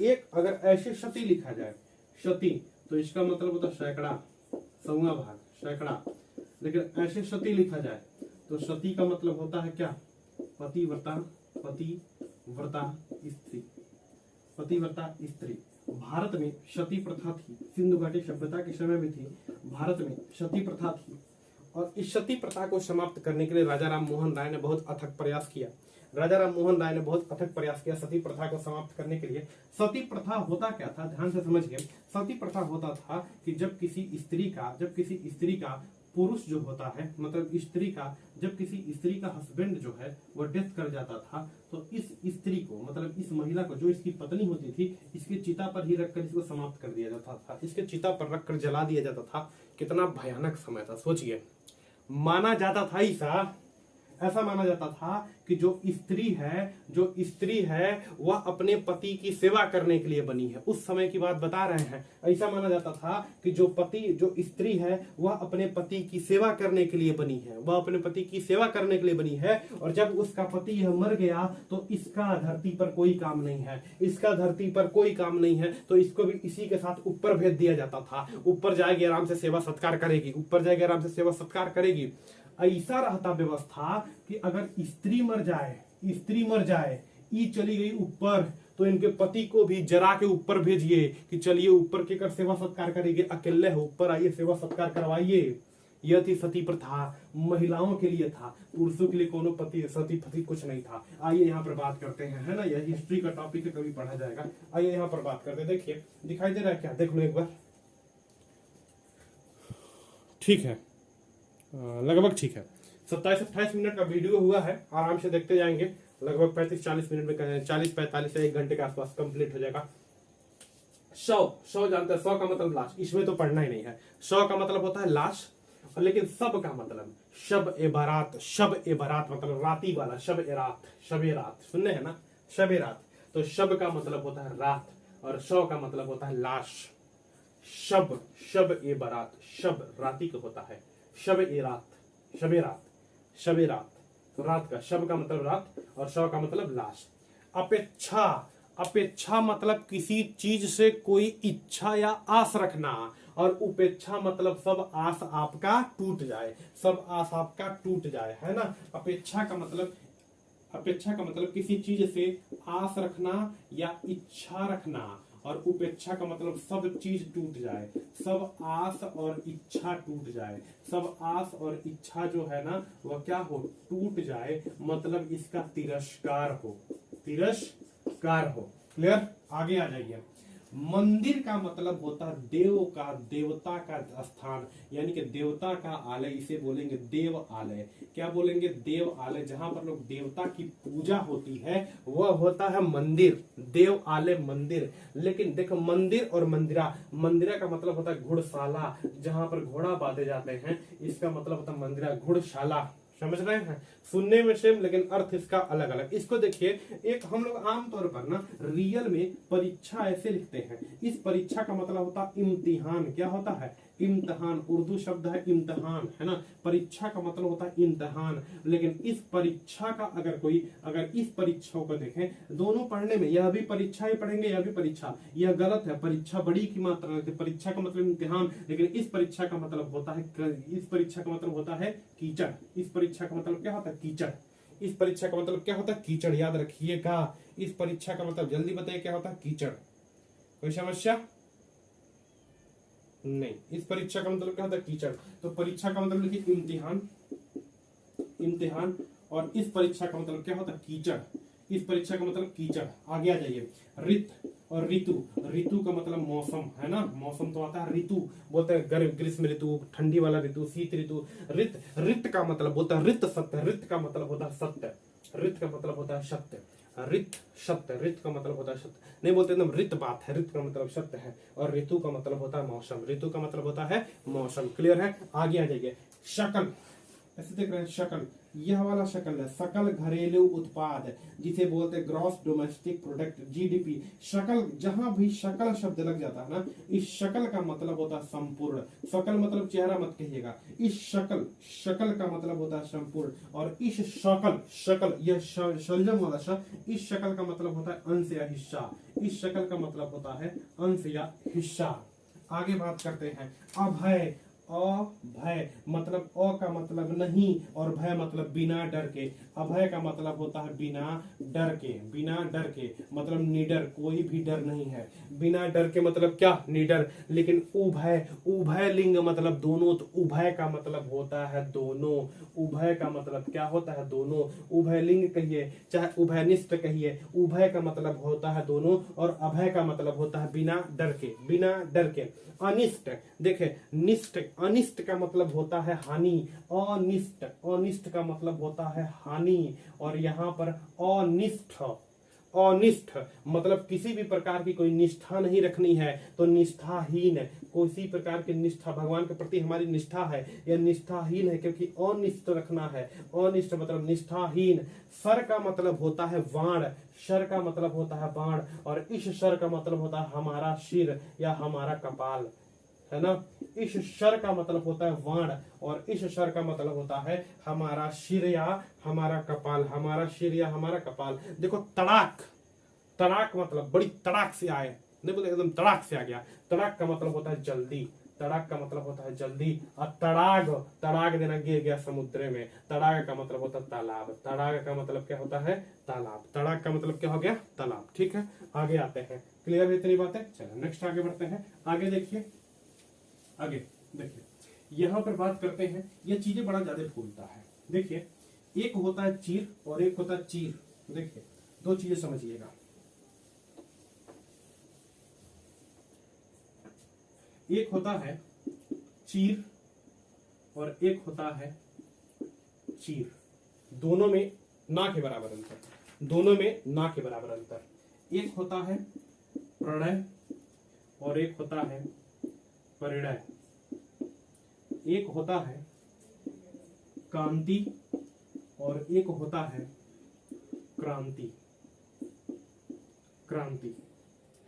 एक अगर ऐसे सती लिखा जाए, सती, तो इसका मतलब होता है सैकड़ा, सौवा भाग, सैकड़ा। लेकिन ऐसे सती लिखा जाए तो सती का मतलब होता है क्या? पतिव्रता, पतिव्रता स्त्री, पतिव्रता स्त्री। भारत में सती प्रथा थी, सिंधु घाटी सभ्यता के समय में थी। भारत में सती प्रथा थी, और इस सती प्रथा को समाप्त करने के लिए राजा राम मोहन राय ने बहुत अथक प्रयास किया। राजा राम मोहन राय ने बहुत अथक प्रयास किया सती प्रथा को समाप्त करने के लिए। सती प्रथा होता क्या था? ध्यान से समझिए। सती प्रथा होता था कि जब किसी स्त्री का पुरुष जो होता है, मतलब स्त्री का, जब किसी स्त्री का हस्बैंड जो है वो डेथ कर जाता था, तो इस स्त्री को, मतलब इस महिला को, जो इसकी पत्नी होती थी, इसकी चिता पर ही रखकर इसको समाप्त कर दिया जाता था। इसके चिता पर रखकर जला दिया जाता था। कितना भयानक समय था, सोचिए। माना जाता था ऐसा माना जाता था कि जो स्त्री है वह अपने पति की सेवा करने के लिए बनी है। उस समय की बात बता रहे हैं। ऐसा माना जाता था कि जो स्त्री है वह अपने पति की सेवा करने के लिए बनी है, वह अपने पति की सेवा करने के लिए बनी है। और जब उसका पति यह मर गया तो इसका धरती पर कोई काम नहीं है, इसका धरती पर कोई काम नहीं है, तो इसको भी इसी के साथ ऊपर भेज दिया जाता था। ऊपर जाएगी, आराम से सेवा सत्कार करेगी, ऊपर जाएगी, आराम से सेवा सत्कार करेगी। ऐसा रहता व्यवस्था कि अगर स्त्री मर जाए, ई चली गई ऊपर, तो इनके पति को भी जरा के ऊपर भेजिए कि चलिए ऊपर के कर सेवा सत्कार करेंगे, अकेले हो ऊपर आइए सेवा सत्कार करवाइए। यह थी सती प्रथा, महिलाओं के लिए था, पुरुषों के लिए कोनो सती पति कुछ नहीं था। आइए यहाँ पर बात करते हैं, है ना? यह हिस्ट्री का टॉपिक है, कभी पढ़ा जाएगा। आइए यहाँ पर बात करते हैं। देखिए, दिखाई दे रहा है क्या? देख लो एक बार। ठीक है, लगभग ठीक है। 27-28 मिनट का वीडियो हुआ है, आराम से देखते जाएंगे। लगभग 35-40 मिनट में 40-45 से 1 घंटे के आसपास कंप्लीट हो जाएगा। शव जानते हैं, शव का मतलब लाश, इसमें तो पढ़ना ही नहीं है। शव का मतलब होता है लाश, और लेकिन सब का मतलब शब ए बारात, शब ए बारात मतलब राती वाला, शब ए रात, शब ए रात सुनने है ना, शब ए रात। तो शब का मतलब होता है रात और शव का मतलब होता है लाश। शब, शब ए बारात, शब राती का होता है, शब ए रात, शब ए रात, शब ए रात तो रात का, शब का मतलब रात और शव का मतलब लाश। अपेक्षा, अपेक्षा मतलब किसी चीज से कोई इच्छा या आस रखना, और उपेक्षा मतलब सब आस आपका टूट जाए, सब आस आपका टूट जाए, है ना। अपेक्षा का मतलब, अपेक्षा का मतलब किसी चीज से आस रखना या इच्छा रखना, और उपेक्षा का मतलब सब चीज टूट जाए, सब आस और इच्छा टूट जाए, सब आस और इच्छा जो है ना वह क्या हो, टूट जाए, मतलब इसका तिरस्कार हो, तिरस्कार हो। क्लियर, आगे आ जाइए। मंदिर का मतलब होता है देव का, देवता का स्थान, यानी कि देवता का आलय, इसे बोलेंगे देव आलय। क्या बोलेंगे, देव आलय। जहां पर लोग देवता की पूजा होती है वह होता है मंदिर, देव आलय मंदिर। लेकिन देखो मंदिर और मंदिरा, मंदिरा का मतलब होता है घुड़शाला, जहां पर घोड़ा बांधे जाते हैं, इसका मतलब होता है मंदिरा, घुड़शाला। समझ रहे हैं, सुनने में सेम लेकिन अर्थ इसका अलग अलग। इसको देखिए, एक हम लोग आमतौर पर ना रियल में परीक्षा ऐसे लिखते हैं, इस परीक्षा का मतलब होता है इम्तिहान। क्या होता है, इम्तिहान, उर्दू शब्द है इम्तिहान, है ना। परीक्षा का मतलब होता है इम्तिहान, लेकिन इस परीक्षा का अगर कोई, अगर इस परीक्षाओं को देखें, दोनों पढ़ने में, यह भी परीक्षा ही पढ़ेंगे, यह भी परीक्षा, यह गलत है। परीक्षा बड़ी की मात्रा, परीक्षा का मतलब इम्तिहान, लेकिन इस परीक्षा का मतलब होता है, इस परीक्षा का मतलब होता है कीचड़। इस परीक्षा का मतलब क्या होता है, कीचड़। इस परीक्षा का मतलब क्या होता है, कीचड़, याद रखिएगा। इस परीक्षा का मतलब जल्दी बताइए क्या होता है, कीचड़। कोई समस्या नहीं, इस परीक्षा का मतलब क्या होता है, कीचड़। तो परीक्षा का मतलब लिखिए इम्तिहान, इम्तिहान, और इस परीक्षा का मतलब क्या होता है, कीचड़। इस परीक्षा का मतलब कीचड़। आगे आ जाइए, रित और ऋतु, ऋतु का मतलब मौसम, है ना। मौसम तो आता है ऋतु, बोलते हैं गर्म, ग्रीष्म ऋतु, ठंडी वाला ऋतु, शीत ऋतु। ऋत, ऋत का मतलब बोलता है ऋत सत्य, ऋत का मतलब होता है सत्य, ऋत का मतलब होता है सत्य, ऋत सत्य, ऋत का मतलब होता है सत्य, नहीं बोलते एकदम ऋत बात है, ऋत का मतलब सत्य है, और ऋतु का मतलब होता है मौसम, ऋतु का मतलब होता है मौसम। क्लियर है, आगे आ जाइए। शकल, ऐसे देख रहे हैं, शकल, यह वाला शकल है, सकल घरेलू उत्पाद, जिसे बोलते हैं ग्रॉस डोमेस्टिक प्रोडक्ट, जीडीपी। शकल, जहां भी शकल शब्द लग जाता है ना, इस शकल का मतलब होता है संपूर्ण। सकल मतलब चेहरा मत कहिएगा, इस शकल, शकल का मतलब होता है संपूर्ण, और इस शकल, शकल यह संजम वाला शब्द, इस शकल का मतलब होता है अंश या हिस्सा, इस शकल का मतलब होता है अंश या हिस्सा। आगे बात करते हैं, अभय, अभय मतलब अ का मतलब नहीं और भय मतलब बिना डर के। अभय का मतलब होता है बिना डर के, बिना डर के मतलब निडर, कोई भी डर नहीं है। बिना डर के मतलब क्या, निडर। लेकिन उभय, उभय लिंग मतलब दोनों, तो उभय का मतलब होता है दोनों। उभय का मतलब क्या होता है, दोनों। उभय लिंग कहिए चाहे उभयनिष्ठ कहिए, उभय का मतलब होता है दोनों, और अभय का मतलब होता है बिना डर के, बिना डर के। अनिष्ट, देखे निष्ठ, अनिष्ट का मतलब होता है हानि, अनिष्ट, अनिष्ट का मतलब होता है हानि, और यहाँ पर अनिष्ठ, अनिष्ठ मतलब किसी भी प्रकार की कोई निष्ठा नहीं रखनी है, तो निष्ठाहीन, किसी प्रकार की निष्ठा, भगवान के प्रति हमारी निष्ठा है या निष्ठाहीन है, क्योंकि अनिष्ट रखना है, अनिष्ट मतलब निष्ठाहीन। सर का मतलब होता है बाण, सर का मतलब होता है बाण, और इस सर का मतलब होता है हमारा सिर या हमारा कपाल, है ना। इस सर का मतलब होता है वाण, और इस सर का मतलब होता है हमारा सिर या हमारा कपाल, हमारा सिर या हमारा कपाल। देखो तड़ाक, तड़ाक मतलब बड़ी तड़ाक से आए, नहीं बोले एकदम तड़ाक से आ गया। तड़ाक का मतलब होता है जल्दी, तड़ाक का मतलब होता है जल्दी। और तड़ाग, तड़ाग देना गिर गया समुद्र में, तड़ाग का मतलब होता है तालाब, तड़ाग का मतलब क्या होता है, तालाब। तड़ाग का मतलब क्या हो गया, तालाब। ठीक है, आगे आते हैं। क्लियर है इतनी बातें, चलो नेक्स्ट आगे बढ़ते हैं। आगे देखिए, आगे देखिए, यहां पर बात करते हैं, ये चीजें बड़ा ज्यादा भूलता है। देखिए, एक होता है चीर और एक होता है चीर। देखिए, दो चीजें समझिएगा, एक होता है चीर और एक होता है चीर, दोनों में ना के बराबर अंतर। दोनों में ना के बराबर अंतर। एक होता है प्रणय और एक होता है परिणय। एक होता है कांति और एक होता है क्रांति। क्रांति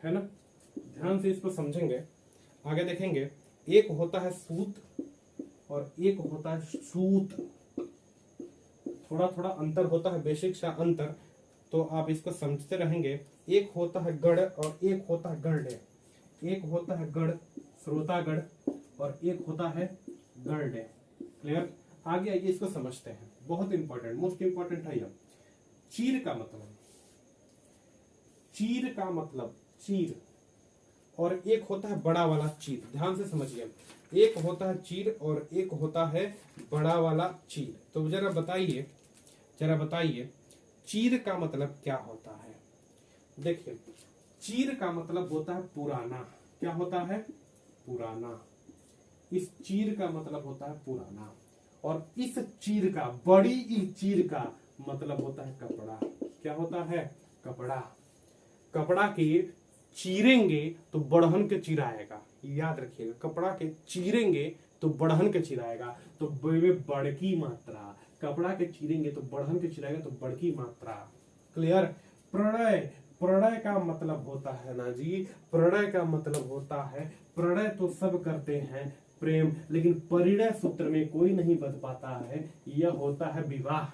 है ना, ध्यान से इसको समझेंगे, आगे देखेंगे। एक होता है सूत और एक होता है सूत। थोड़ा थोड़ा अंतर होता है, बेसिक सा अंतर, तो आप इसको समझते रहेंगे। एक होता है गढ़ और एक होता है गढ़। एक होता है गढ़, श्रोतागढ़, और एक होता है गढ़। क्लियर? आगे आइए इसको समझते हैं, बहुत इंपॉर्टेंट, मोस्ट इंपॉर्टेंट है यह। चीर का मतलब, चीर का मतलब चीर, और एक होता है बड़ा वाला चीर। ध्यान से समझिए, एक होता है चीर और एक होता है बड़ा वाला चीर। तो जरा बताइए, जरा बताइए चीर का मतलब क्या होता है। देखिए, चीर का मतलब होता है पुराना। क्या होता है? पुराना। इस चीर का मतलब होता है पुराना, और इस चीर का, बड़ी इस चीर का मतलब होता है कपड़ा। क्या होता है? कपड़ा। कपड़ा के चीरेंगे तो बढ़हन के चिराएगा, याद रखिएगा। कपड़ा के चीरेंगे तो बढ़हन के चिराएगा, तो बड़की मात्रा। कपड़ा के चीरेंगे तो बढ़हन के चिराएगा, तो बड़की मात्रा। क्लियर? प्रणय, प्रणय का मतलब होता है ना जी, प्रणय का मतलब होता है, प्रणय तो सब करते हैं प्रेम, लेकिन परिणय सूत्र में कोई नहीं बच पाता है, यह होता है विवाह।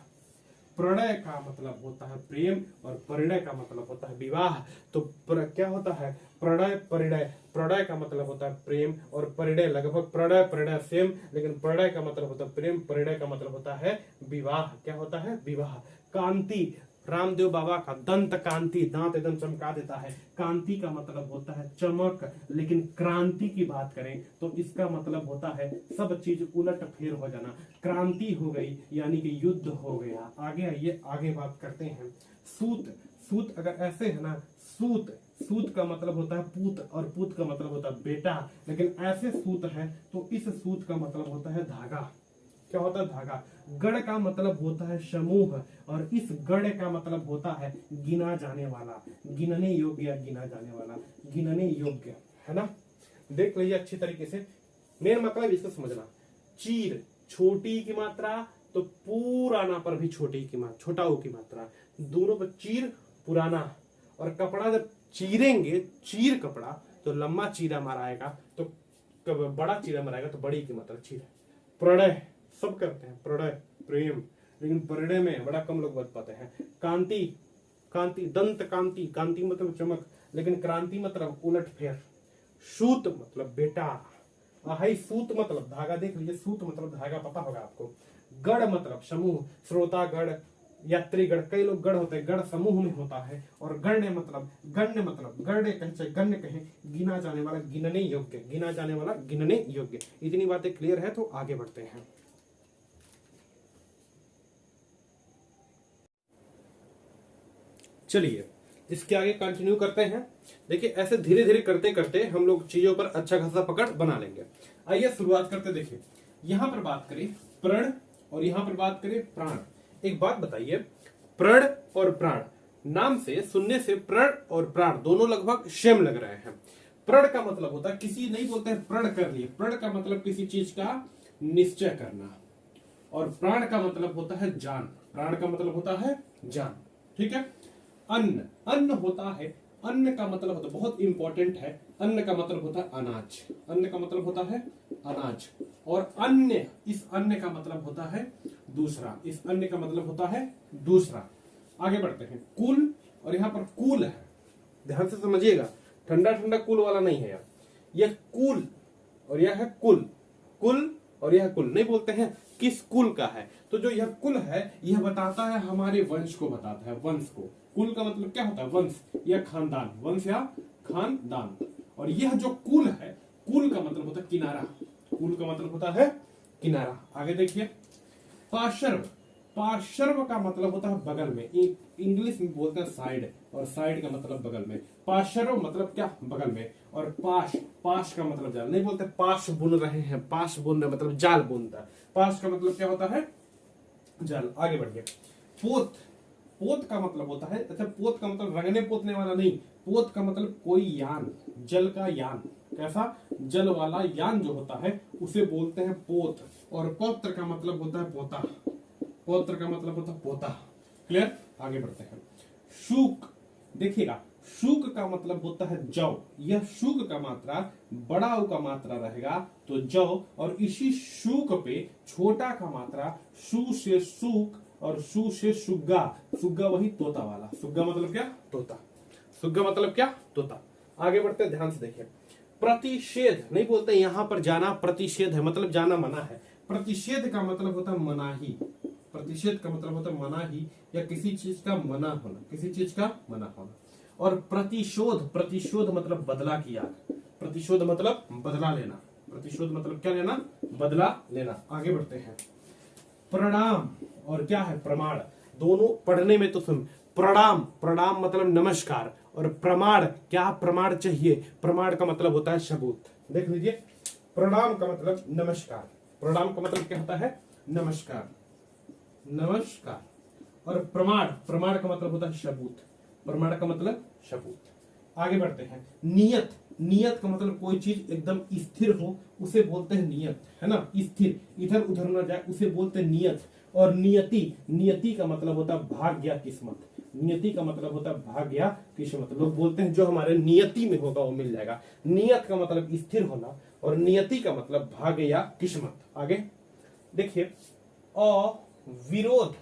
प्रणय का मतलब होता है प्रेम और परिणय का मतलब होता है विवाह। तो क्या होता है? प्रणय परिणय। प्रणय का मतलब होता है प्रेम और परिणय लगभग प्रणय परिणय सेम, लेकिन प्रणय का मतलब होता है प्रेम, परिणय का मतलब होता है विवाह। क्या होता है? विवाह। कांति, रामदेव बाबा का दंत कांति, दांत एकदम चमका देता है। कांति का मतलब होता है चमक, लेकिन क्रांति की बात करें तो इसका मतलब होता है सब चीज उलट फेर हो जाना। क्रांति हो गई यानी कि युद्ध हो गया। आगे आइए, आगे बात करते हैं। सूत, सूत अगर ऐसे है ना, सूत, सूत का मतलब होता है पूत, और पूत का मतलब होता है बेटा, लेकिन ऐसे सूत है तो इस सूत का मतलब होता है धागा। क्या होता है? धागा। गढ़ का मतलब होता है समूह, और इस गढ़ का मतलब होता है गिना जाने वाला, गिनने योग्य, गिना जाने वाला, गिनने योग्य, है ना। देख लीजिए अच्छी तरीके से, मेन मतलब इसको समझना। चीर, छोटी की मात्रा, तो पुराना पर भी छोटी की मात्रा, छोटा ओ की मात्रा, दोनों पर चीर, पुराना। और कपड़ा जब चीरेंगे, चीर कपड़ा, तो लंबा चीरा माराएगा, तो बड़ा चीरा माराएगा, तो बड़ी की मात्रा चीर। प्रणय सब करते हैं, प्रणय प्रेम, लेकिन परिणय में बड़ा कम लोग बच पाते हैं। कांति, कांति दंत कांति, कांति मतलब चमक, लेकिन क्रांति मतलब उलट फेर। सूत मतलब बेटा। हाई सूत मतलब धागा। देख लीजिए, सूत मतलब धागा, पता होगा आपको। गढ़ मतलब समूह, श्रोतागढ़, यात्रीगढ़, कई लोग गढ़ होते हैं, गढ़ समूह में होता है। और गण्य मतलब, गण्य मतलब गण्य कहें चाहे गण्य कहें, गिना जाने वाला, गिनने योग्य, गिना जाने वाला, गिनने योग्य। इतनी बातें क्लियर है, तो आगे बढ़ते हैं। चलिए इसके आगे कंटिन्यू करते हैं। देखिए ऐसे धीरे धीरे करते करते हम लोग चीजों पर अच्छा खासा पकड़ बना लेंगे। आइए शुरुआत करते। देखिए यहां पर बात करें प्रण और यहां पर बात करें प्राण। एक बात बताइए, प्रण और प्राण, नाम से सुनने से प्रण और प्राण दोनों लगभग सेम लग रहे हैं। प्रण का मतलब होता है, किसी नहीं बोलते हैं प्रण कर लिए, प्रण का मतलब किसी चीज का निश्चय करना, और प्राण का मतलब होता है जान। प्राण का मतलब होता है जान, ठीक है। अन्न, अन्न होता है, अन्न का मतलब होता है, बहुत इंपॉर्टेंट है, अन्न का मतलब होता है अनाज। अन्न का मतलब होता है अनाज, और अन्य, इस अन्य का मतलब होता है दूसरा, इस अन्य का मतलब होता है दूसरा। आगे बढ़ते हैं। कुल, और यहां पर कुल है, ध्यान से समझिएगा, ठंडा ठंडा कुल वाला नहीं है यार, यह कुल और यह है कुल। कुल और यह कुल नहीं बोलते हैं किस कुल का है, तो जो यह कुल है यह बताता है हमारे वंश को, बताता है वंश को। कुल का मतलब क्या होता है? वंश या खानदान, वंश या खानदान। और यह जो कुल है, कुल का मतलब होता है किनारा, कुल का मतलब होता है किनारा। आगे देखिए, पार्श्व, पार्श्व का मतलब होता है बगल में, इंग्लिश में बोलते हैं साइड, और साइड का मतलब बगल में। पार्श्व मतलब क्या? बगल में। और पाश, पाश का मतलब जाल, नहीं बोलते पाश बुन रहे हैं, पाश बुन रहे मतलब जाल बुनता। पाश का मतलब क्या होता है? जाल। आगे बढ़िए। पोत, पोत का मतलब होता है, अच्छा पोत का मतलब रंगने पोतने वाला नहीं, पोत का मतलब कोई यान, जल का यान, कैसा, जल वाला यान जो होता है उसे बोलते हैं पोत। और पौत्र का मतलब होता है पोता, पौत्र का मतलब होता है पोता। क्लियर, आगे बढ़ते हैं। शूक, देखिएगा शुक का मतलब होता है जौ, यह शुक का मात्रा बड़ा उ का मात्रा रहेगा तो जौ, और इसी शुक पे छोटा का मात्रा शु से शुक और शु से सुग्गा, सुग्गा वही तोता वाला, सुग्गा मतलब क्या, तोता, सुग्गा मतलब क्या, तोता। आगे बढ़ते हैं, ध्यान से देखिए। प्रतिषेध नहीं बोलते यहां पर जाना प्रतिषेध है, मतलब जाना मना है। प्रतिषेध का मतलब होता है मनाही, प्रतिषेध का मतलब होता है मनाही या किसी चीज का मना होना, किसी चीज का मना होना। और प्रतिशोध, प्रतिशोध मतलब बदला की याद, प्रतिशोध मतलब बदला लेना, प्रतिशोध मतलब क्या लेना, बदला लेना। आगे बढ़ते हैं। प्रणाम और क्या है प्रमाण, दोनों पढ़ने में तो सुन, प्रणाम, प्रणाम मतलब नमस्कार, और प्रमाण, क्या प्रमाण चाहिए, प्रमाण का मतलब होता है सबूत। देख लीजिए, प्रणाम का मतलब नमस्कार, प्रणाम का मतलब क्या होता है, नमस्कार, नमस्कार। और प्रमाण, प्रमाण का मतलब होता है सबूत, प्रमाण का मतलब सबूत। आगे बढ़ते हैं। नियत, नियत का मतलब कोई चीज एकदम स्थिर हो उसे बोलते हैं नियत, है ना, स्थिर, इधर उधर न जाए उसे बोलते हैं नियत। और नियति, नियति का मतलब होता है भाग्य या किस्मत, नियति का मतलब होता है भाग्य या किस्मत। लोग बोलते हैं जो हमारे नियति में होगा वो मिल जाएगा। नियत का मतलब स्थिर होना और नियति का मतलब भाग्य या किस्मत। आगे देखिए, अविरोध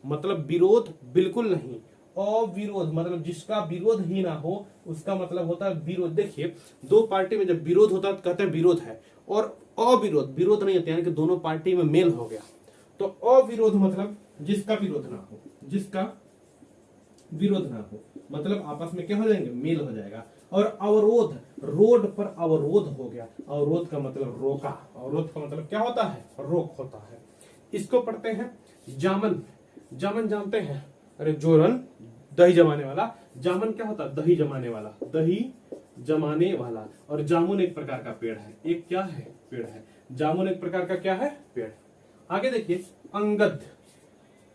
मतलब विरोध बिल्कुल नहीं, अविरोध मतलब जिसका विरोध ही ना हो उसका मतलब होता है विरोध। देखिए दो पार्टी में जब विरोध होता है तो कहते हैं विरोध है, और अविरोध विरोध नहीं होता, यानी कि दोनों पार्टी में मेल हो गया। तो अविरोध मतलब जिसका विरोध ना हो, जिसका विरोध ना हो, मतलब आपस में क्या हो जाएंगे, मेल हो जाएगा। और अवरोध, रोड पर अवरोध हो गया, अवरोध का मतलब रोका, अवरोध का मतलब क्या होता है, रोक होता है। इसको पढ़ते हैं जामन, जामन जानते हैं, अरे जोरन दही जमाने वाला, जामन क्या होता है, दही जमाने वाला, दही जमाने वाला। और जामुन एक प्रकार का पेड़ है, एक क्या है, पेड़ है, जामुन एक प्रकार का क्या है, पेड़। आगे देखिए, अंगद,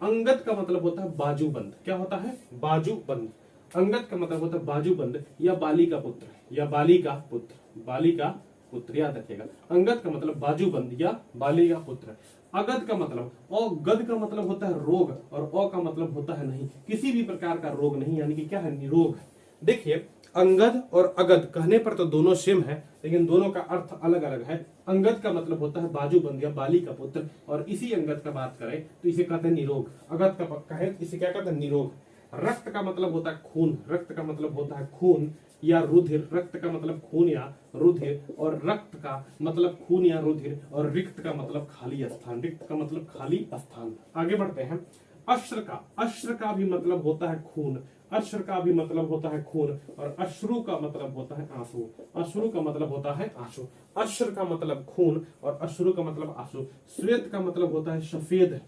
अंगद का मतलब होता है बाजूबंद, क्या होता है, बाजूबंद। अंगद का मतलब होता है बाजूबंद या बाली का पुत्र, या बाली का पुत्र, बाली का पुत्र, याद रखिएगा। अंगद का मतलब बाजूबंद या बाली का पुत्र। अगध का मतलब, और गध का मतलब होता है रोग, और अ का मतलब होता है नहीं, किसी भी प्रकार का रोग नहीं, यानी कि क्या है, निरोग। देखिए अंगद और अगध कहने पर तो दोनों सेम है, लेकिन दोनों का अर्थ अलग अलग है। अंगद का मतलब होता है बाजूबंद या बाली का पुत्र, और इसी अंगद का बात करें तो इसे कहते हैं निरोग। अगध का कहे इसे क्या कहते हैं, निरोग। रक्त का मतलब होता है खून, रक्त का मतलब होता है खून या रुधिर, रक्त का मतलब खून या रुधिर, और रक्त का मतलब खून या रुधिर, और रिक्त का मतलब खाली स्थान, रिक्त का मतलब खाली स्थान। आगे बढ़ते हैं। अश्र का, अश्र का भी मतलब होता है खून, अश्र का भी मतलब होता है खून, और अश्रु का मतलब होता है आंसू, अश्रु का मतलब होता है आंसू। अश्र का मतलब खून और अश्रु का मतलब आंसू। श्वेत का मतलब होता है सफेद,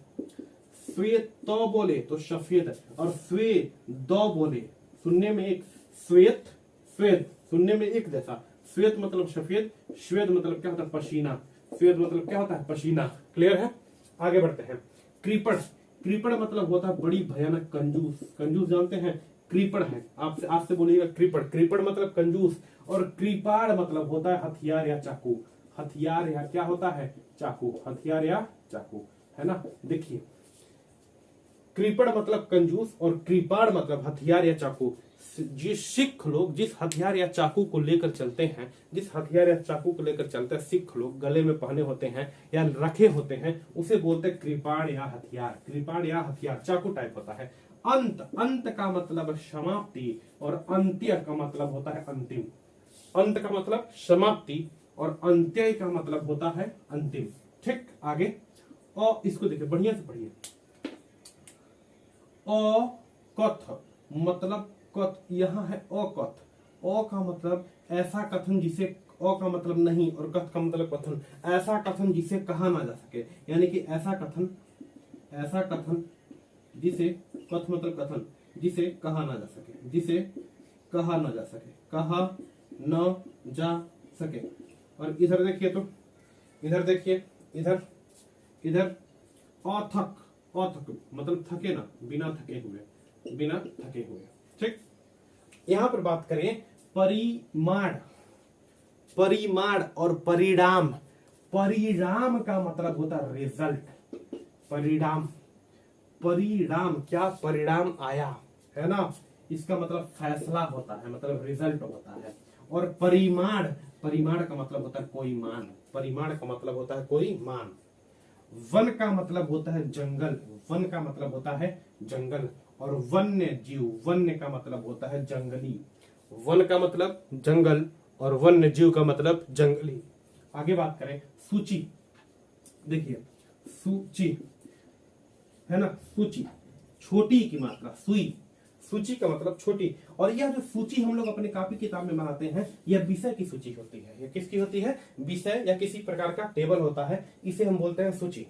श्वेत तो बोले तो सफेद, और स्वे दो बोले सुनने में एक, श्वेत श्वेत सुनने में एक जैसा, श्वेत मतलब सफेद, श्वेत मतलब क्या होता है, पसीना, श्वेत मतलब क्या होता है, पसीना। क्लियर है, आगे बढ़ते हैं। कृपण, कृपण मतलब होता है बड़ी भयानक कंजूस, कंजूस जानते हैं, कृपण है, आपसे आपसे बोलिएगा कृपण, कृपण मतलब कंजूस। और कृपाण मतलब होता है हथियार या चाकू, हथियार या क्या होता है, चाकू, हथियार या चाकू, है ना। देखिए कृपण मतलब कंजूस और कृपाण मतलब हथियार या चाकू। जिस सिख लोग जिस हथियार या चाकू को लेकर चलते हैं, जिस हथियार या चाकू को लेकर चलते हैं, सिख लोग गले में पहने होते हैं या रखे होते हैं, उसे बोलते हैं कृपाण या हथियार, कृपाण या हथियार, चाकू टाइप होता है। अंत, अंत का मतलब समाप्ति, और अंत्य का मतलब होता है अंतिम, अंत का मतलब समाप्ति और अंत्य का मतलब होता है अंतिम। ठीक, आगे और इसको देखिए बढ़िया से पढ़िए। अकथ मतलब कथ, यहाँ है अकथ, अ का मतलब ऐसा कथन जिसे, अ का मतलब नहीं और कथ का मतलब कथन, ऐसा कथन जिसे कहा ना जा सके, यानी कि ऐसा कथन, ऐसा कथन जिसे, कथ मतलब कथन जिसे कहा ना जा सके, जिसे कहा ना जा सके, कहा न जा सके। और इधर देखिए, तो इधर देखिए, इधर इधर अथक, अथक मतलब थके ना, बिना थके हुए, बिना थके हुए। ठीक, यहां पर बात करें परिमाण, परिमाण और परिणाम। परिणाम का मतलब होता है रिजल्ट, परिणाम, परिणाम क्या, परिणाम आया है ना, इसका मतलब फैसला होता है, मतलब रिजल्ट होता है। और परिमाण, परिमाण का मतलब होता है कोई मान, परिमाण का मतलब होता है कोई मान। वन का मतलब होता है जंगल, वन का मतलब होता है जंगल। और वन्य जीव, वन्य का मतलब होता है जंगली। वन का मतलब जंगल और वन्य जीव का मतलब जंगली। आगे बात करें सूची, देखिए सूची है ना, सूची छोटी की मात्रा, सुई, सूची का मतलब छोटी। और यह जो सूची हम लोग अपने कॉपी किताब में बनाते हैं, यह विषय की सूची होती है। यह किसकी होती है, विषय या किसी प्रकार का टेबल होता है, इसे हम बोलते हैं सूची।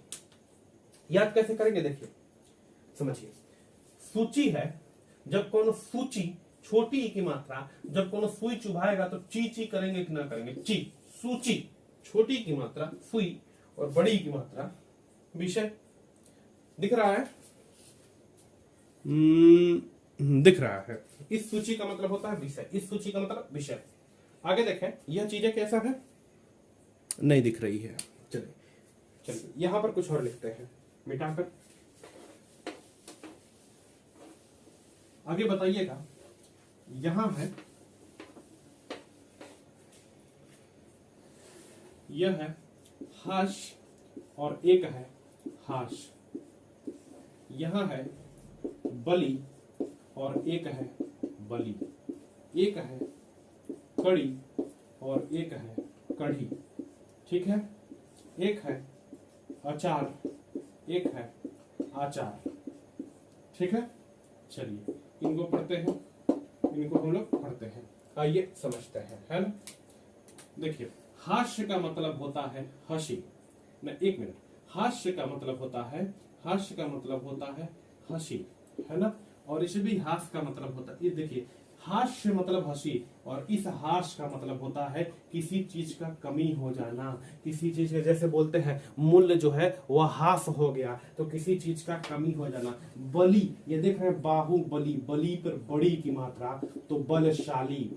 याद कैसे करेंगे, देखिए समझिए। सूची है जब कोनो सूची, छोटी की मात्रा, जब कोनो सुई चुभाएगा तो ची ची करेंगे कि ना करेंगे, ची, सूची। छोटी की मात्रा सुई और बड़ी की मात्रा विषय। दिख रहा है, दिख रहा है। इस सूची का मतलब होता है विषय, इस सूची का मतलब विषय। आगे देखें, यह चीजें कैसा है, नहीं दिख रही है। चलिए चलिए यहां पर कुछ और लिखते हैं मिटाकर। आगे बताइएगा, यहां है, यह है हाश और एक है हाश। यहां है बलि और एक है बलि। एक है कड़ी और एक है कढ़ी। ठीक है, एक है अचार, एक है आचार। ठीक है, चलिए इनको पढ़ते हैं, इनको हम लोग पढ़ते हैं। आइए समझते हैं, है ना। देखिए, हास्य का मतलब होता है हंसी। न, एक मिनट, हास्य का मतलब होता है, हास्य का मतलब होता है हंसी, है ना। और इसे भी हास्य का मतलब होता है, ये देखिए, हास्य मतलब हंसी, और इस हास्य का मतलब होता है किसी चीज का कमी हो जाना, किसी चीज का, जैसे बोलते हैं मूल्य जो है वह हास हो गया, तो किसी चीज का कमी हो जाना। बलि, ये देख रहे हैं बाहुबली, बलि पर बड़ी की मात्रा, तो बलशाली,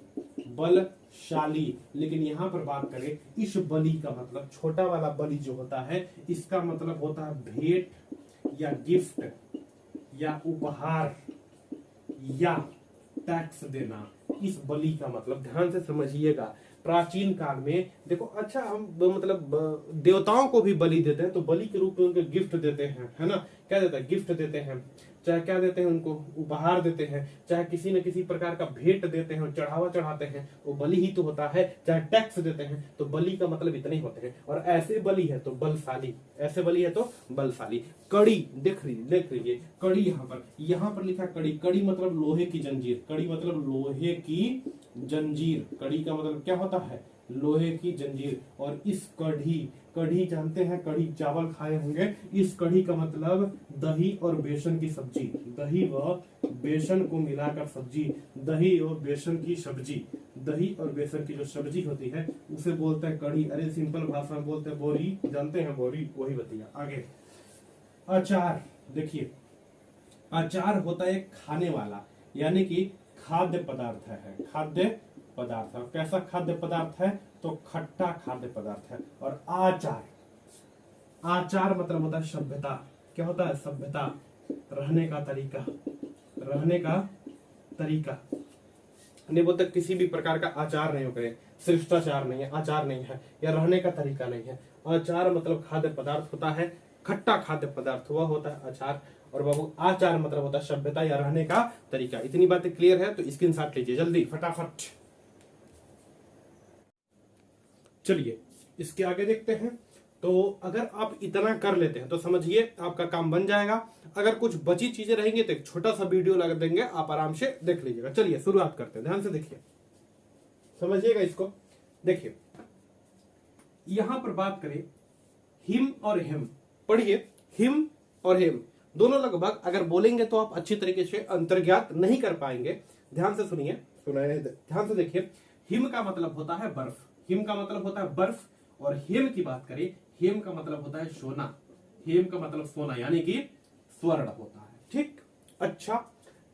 बलशाली। लेकिन यहां पर बात करें, इस बलि का मतलब, छोटा वाला बलि जो होता है, इसका मतलब होता है भेंट या गिफ्ट या उपहार या टैक्स देना। इस बलि का मतलब ध्यान से समझिएगा। प्राचीन काल में देखो, अच्छा हम मतलब देवताओं को भी बलि देते हैं, तो बलि के रूप में उनको गिफ्ट देते हैं, है ना। क्या देते हैं, गिफ्ट देते हैं, चाहे क्या देते हैं उनको, उपहार देते हैं, चाहे किसी न किसी प्रकार का भेंट देते हैं, चढ़ावा चढ़ाते हैं, वो बलि ही तो होता है। चाहे टैक्स देते हैं, तो बलि का मतलब इतने ही होते हैं। और ऐसे बलि है तो बलशाली, ऐसे बलि है तो बलशाली। कड़ी, देख लीजिए कड़ी, यहाँ पर लिखा कड़ी। कड़ी मतलब लोहे की जंजीर, कड़ी मतलब लोहे की जंजीर। कड़ी का मतलब क्या होता है, लोहे की जंजीर। और इस कढ़ी, कढ़ी जानते हैं, कढ़ी चावल खाए होंगे, इस कढ़ी का मतलब दही और बेसन की सब्जी, दही व बेसन को मिलाकर सब्जी, दही और बेसन की सब्जी, दही और बेसन की जो सब्जी होती है उसे बोलते हैं कढ़ी। अरे सिंपल भाषा में बोलते हैं बोरी, जानते हैं बोरी, वही बतिया। आगे अचार, देखिए अचार होता है खाने वाला, यानी कि खाद्य पदार्थ है, खाद्य पदार्थ। और कैसा खाद्य पदार्थ है, तो खट्टा खाद्य पदार्थ है। और आचार, आचार मतलब होता है सभ्यता। क्या होता है, सभ्यता, रहने का तरीका, रहने का तरीका। नहीं बोलते किसी भी प्रकार का आचार नहीं करे, शिष्टाचार नहीं है, आचार नहीं है, या रहने का तरीका नहीं है। आचार मतलब खाद्य पदार्थ होता है, खट्टा खाद्य पदार्थ हुआ होता है आचार। और बाबू आचार मतलब होता है सभ्यता या रहने का तरीका। इतनी बातें क्लियर है तो स्क्रीनशॉट लीजिए जल्दी फटाफट। चलिए इसके आगे देखते हैं। तो अगर आप इतना कर लेते हैं तो समझिए आपका काम बन जाएगा। अगर कुछ बची चीजें रहेंगी तो एक छोटा सा वीडियो लगा देंगे, आप आराम से देख लीजिएगा। चलिए शुरुआत करते हैं, ध्यान से देखिए, समझिएगा इसको। देखिए यहां पर बात करें हिम और हेम, पढ़िए हिम और हेम दोनों लगभग अगर बोलेंगे तो आप अच्छी तरीके से अंतर्ज्ञात नहीं कर पाएंगे। ध्यान से सुनिए, ध्यान से देखिए। हिम का मतलब होता है बर्फ, हिम का मतलब होता है बर्फ। और हेम की बात करें, हेम का मतलब होता है सोना, हेम का मतलब सोना यानी कि स्वर्ण होता है। ठीक, अच्छा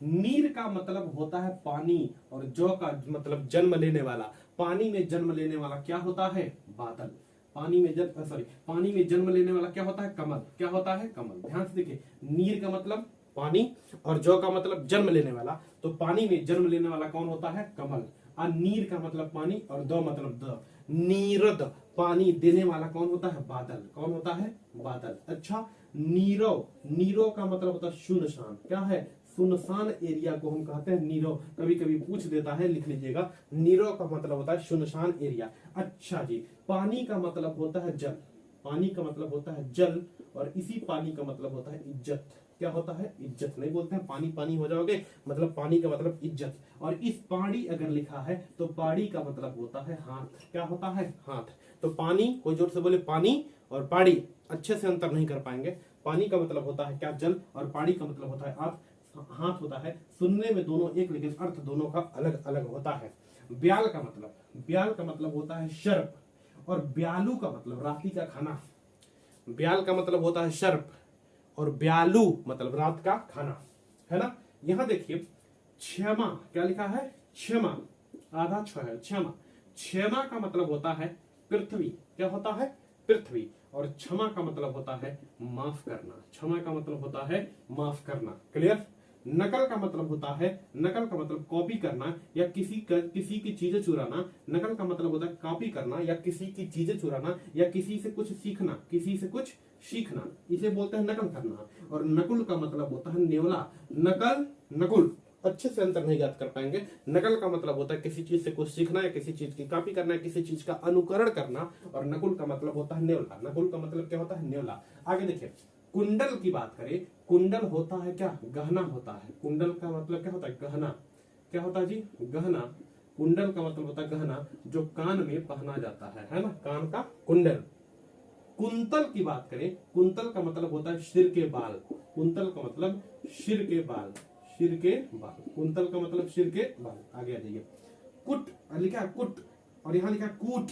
नीर का मतलब होता है पानी, और जौ का मतलब जन्म लेने वाला। पानी में जन्म लेने वाला क्या होता है? बादल। पानी में पानी में जन्म लेने वाला क्या होता है? कमल। क्या होता है? कमल। ध्यान से देखिए, नीर का मतलब पानी और जौ का मतलब जन्म लेने वाला, तो पानी में जन्म लेने वाला कौन होता है? कमल। और नीर का मतलब पानी और दो मतलब द, नीरद, पानी देने वाला कौन होता है? बादल। कौन होता है? बादल। अच्छा, नीरव, नीरव का मतलब होता है सुनसान। क्या है? सुनसान एरिया को हम कहते हैं नीरव। कभी कभी पूछ देता है, लिख लीजिएगा। नीरव का मतलब होता है सुनसान एरिया। अच्छा जी, पानी का मतलब होता है जल। पानी का मतलब होता है जल, और इसी पानी का मतलब होता है इज्जत। क्या होता है? इज्जत। नहीं बोलते हैं पानी पानी हो जाओगे, मतलब पानी का मतलब इज्जत। और इस पानी अगर लिखा है तो पानी का मतलब होता है हाथ। क्या होता है? हाथ। तो पानी, कोई जोर से बोले पानी और पाड़ी, अच्छे से अंतर नहीं कर पाएंगे। पानी का मतलब होता है क्या? जल, और पाड़ी का मतलब होता है हाथ होता है। सुनने में दोनों एक, लेकिन अर्थ दोनों का अलग अलग होता है। ब्याल का मतलब, ब्याल का मतलब होता है शर्प, और ब्यालू का मतलब रात्रि का खाना। ब्याल का मतलब होता है शर्प, और ब्यालू मतलब रात का खाना, है ना। यहां देखिए, क्षमा क्या लिखा है? क्षमा, आधा छ है, क्षमा। क्षमा का मतलब होता है पृथ्वी। क्या होता है? पृथ्वी। और क्षमा का मतलब होता है माफ करना। क्षमा का मतलब होता है माफ करना। क्लियर? नकल का मतलब होता है, नकल का मतलब कॉपी करना या किसी की चीजें चुराना। नकल का मतलब होता है कॉपी करना या किसी की चीजें चुराना या किसी से कुछ सीखना, किसी से कुछ सीखना, इसे बोलते हैं नकल करना। और नकुल का मतलब होता है नेवला। नकल, नकुल, अच्छे से अंतर नहीं याद कर पाएंगे। नकल का मतलब होता है किसी चीज से कुछ सीखना या किसी चीज की कॉपी करना या किसी चीज का अनुकरण करना, और नकुल का मतलब होता है नेवला। नकुल का मतलब क्या होता है? नेवला। आगे देखिए, कुंडल की बात करें, कुंडल होता है क्या? गहना होता है। कुंडल का मतलब क्या होता है? गहना। क्या होता है जी? गहना। कुंडल का मतलब होता है गहना जो कान में पहना जाता है ना, कान का कुंडल। कुंतल की बात करें, कुंतल का मतलब होता है सिर के बाल। कुंतल का मतलब सिर के बाल, सिर के बाल। कुंतल का मतलब सिर के बाल। आगे आ जाइए, कुट लिखा है कुट, और यहाँ लिखा है कूट।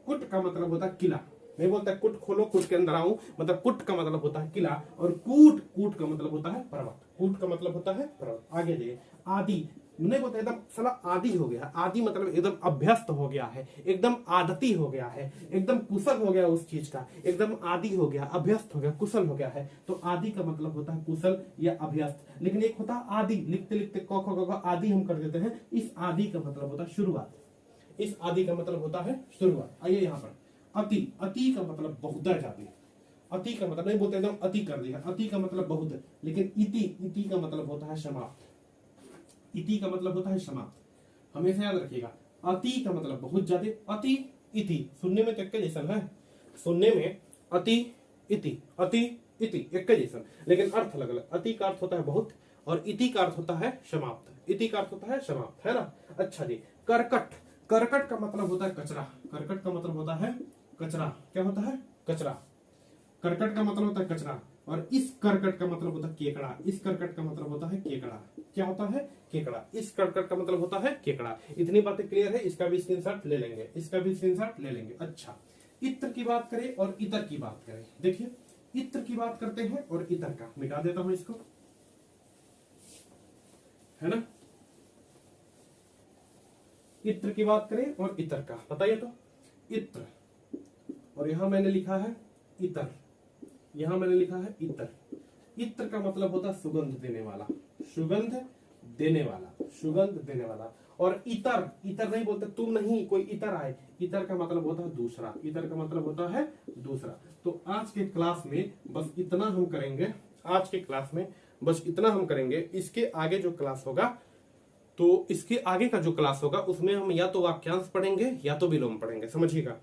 कुट का मतलब होता है किला। नहीं बोलता कुट खोलो कुट के अंदर आऊं, मतलब कुट का मतलब होता है किला, और कूट, कूट का मतलब होता है पर्वत। कूट का मतलब होता है पर्वत। आगे जाइए, आदि नहीं बोलते एकदम साला आदि हो गया। आदि मतलब एकदम अभ्यस्त हो गया है, एकदम आदती हो गया है, एकदम कुशल हो गया उस चीज का, एकदम आदि हो गया, अभ्यस्त हो गया, कुशल हो गया है। तो आदि का मतलब होता है कुशल या अभ्यस्त। लेकिन एक होता है आदि, लिखते लिखते क ख ग घ आदि हम कर देते हैं। इस आदि का मतलब होता है शुरुआत। इस आदि का मतलब होता है शुरुआत। आइए यहाँ पर, अति, अति का मतलब बहुत ज्यादा। अति का मतलब नहीं बोलते एकदम अति कर दिया, अति का मतलब बहुत। लेकिन इति, इति का मतलब होता है समाप्त। इति का मतलब होता है समाप्त। हमेशा याद रखिएगा, अति का मतलब बहुत ज्यादा, अति, इति सुनने में तो एक जैसा है। सुनने में अति, इति, अति, इति एक जैसा, लेकिन अर्थ अलग अलग। अति का अर्थ होता है बहुत, और इति का अर्थ होता है समाप्त। इति का अर्थ होता है समाप्त, है ना। अच्छा जी, करकट, करकट का मतलब होता है कचरा। करकट का मतलब होता है कचरा। क्या होता है? कचरा। करकट का मतलब होता है कचरा, और इस करकट का मतलब होता है केकड़ा। इस करकट का मतलब होता है केकड़ा। क्या होता है? केकड़ा। इस करकट का मतलब होता है केकड़ा। इतनी बातें क्लियर है, इसका भी स्क्रीनशॉट ले लेंगे, इसका भी स्क्रीनशॉट ले लेंगे। अच्छा, इत्र की बात करें और इतर की बात करें। देखिए, इत्र की बात करते हैं और इतर का मिटा देता हूं इसको, है ना। इत्र की बात करें और इतर का बताइए तो, इत्र, और यहां मैंने लिखा है इतर, यहां मैंने लिखा है इतर। इत्र का मतलब होता है सुगंध देने वाला, सुगंध देने वाला, सुगंध देने वाला। और इतर, इतर नहीं बोलते तुम नहीं, कोई इतर आए। इतर का मतलब होता है दूसरा। इतर का मतलब होता है दूसरा। तो आज के क्लास में बस इतना हम करेंगे। आज के क्लास में बस इतना हम करेंगे। इसके आगे जो क्लास होगा, तो इसके आगे का जो क्लास होगा उसमें हम या तो वाक्यांश पढ़ेंगे या तो विलोम पढ़ेंगे, समझिएगा।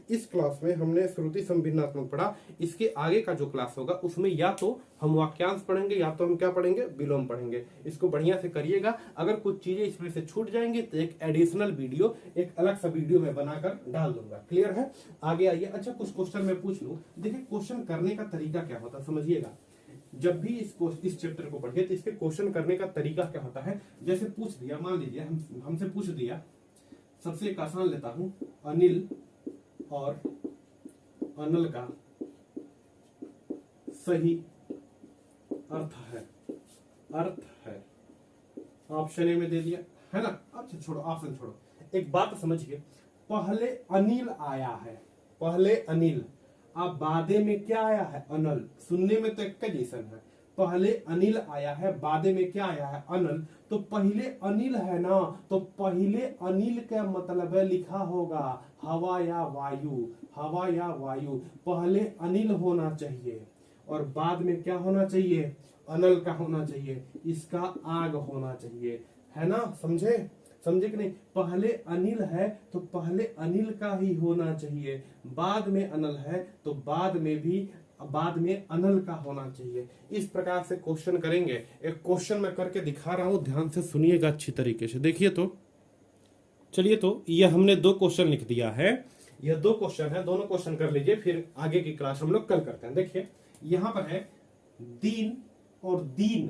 इस क्लास में हमने श्रुति संभिन्नात्मक पढ़ा। इसके आगे का जो क्लास होगा उसमें या तो हम वाक्यांश पढ़ेंगे या तो हम क्या पढ़ेंगे? विलोम पढ़ेंगे। इसको बढ़िया से करिएगा। अगर कुछ चीजें इसमें से छूट जाएंगी तो एक एडिशनल वीडियो, एक अलग सा वीडियो में बनाकर डाल दूंगा। क्लियर है? आगे आइए। अच्छा, कुछ क्वेश्चन मैं पूछ लूं। देखिए, क्वेश्चन करने का तरीका क्या होता है समझिएगा। जब भी इस चैप्टर को पढ़िए तो इसके क्वेश्चन करने का तरीका क्या होता है। जैसे पूछ दिया, मान लीजिए हमसे पूछ दिया, सबसे एक आसान लेता हूं, अनिल और अनल का सही अर्थ है, अर्थ है। ऑप्शन ए में दे दिया है ना। अच्छा छोड़ो, ऑप्शन छोड़ो, एक बात समझिए, पहले अनिल आया है, पहले अनिल, अब बादे में क्या आया है, अनल। सुनने में तो एक जैसन है, पहले अनिल आया है, बादे में क्या आया है, अनल। तो पहले अनिल है ना, तो पहले अनिल का मतलब है लिखा होगा हवा या वायु, हवा या वायु। पहले अनिल होना चाहिए और बाद में क्या होना चाहिए, अनल का होना चाहिए, इसका आग होना चाहिए, है ना। समझे, समझे कि नहीं। पहले अनिल है तो पहले अनिल का ही होना चाहिए, बाद में अनल है तो बाद में भी बाद में अनल का होना चाहिए। इस प्रकार से क्वेश्चन करेंगे। एक क्वेश्चन मैं करके दिखा रहा हूं, ध्यान से सुनिएगा अच्छी तरीके से। देखिए तो चलिए, तो ये हमने 2 क्वेश्चन लिख दिया है, यह 2 क्वेश्चन है, दोनों क्वेश्चन कर लीजिए, फिर आगे की क्लास हम लोग कल करते हैं। देखिए यहां पर है दीन और दीन,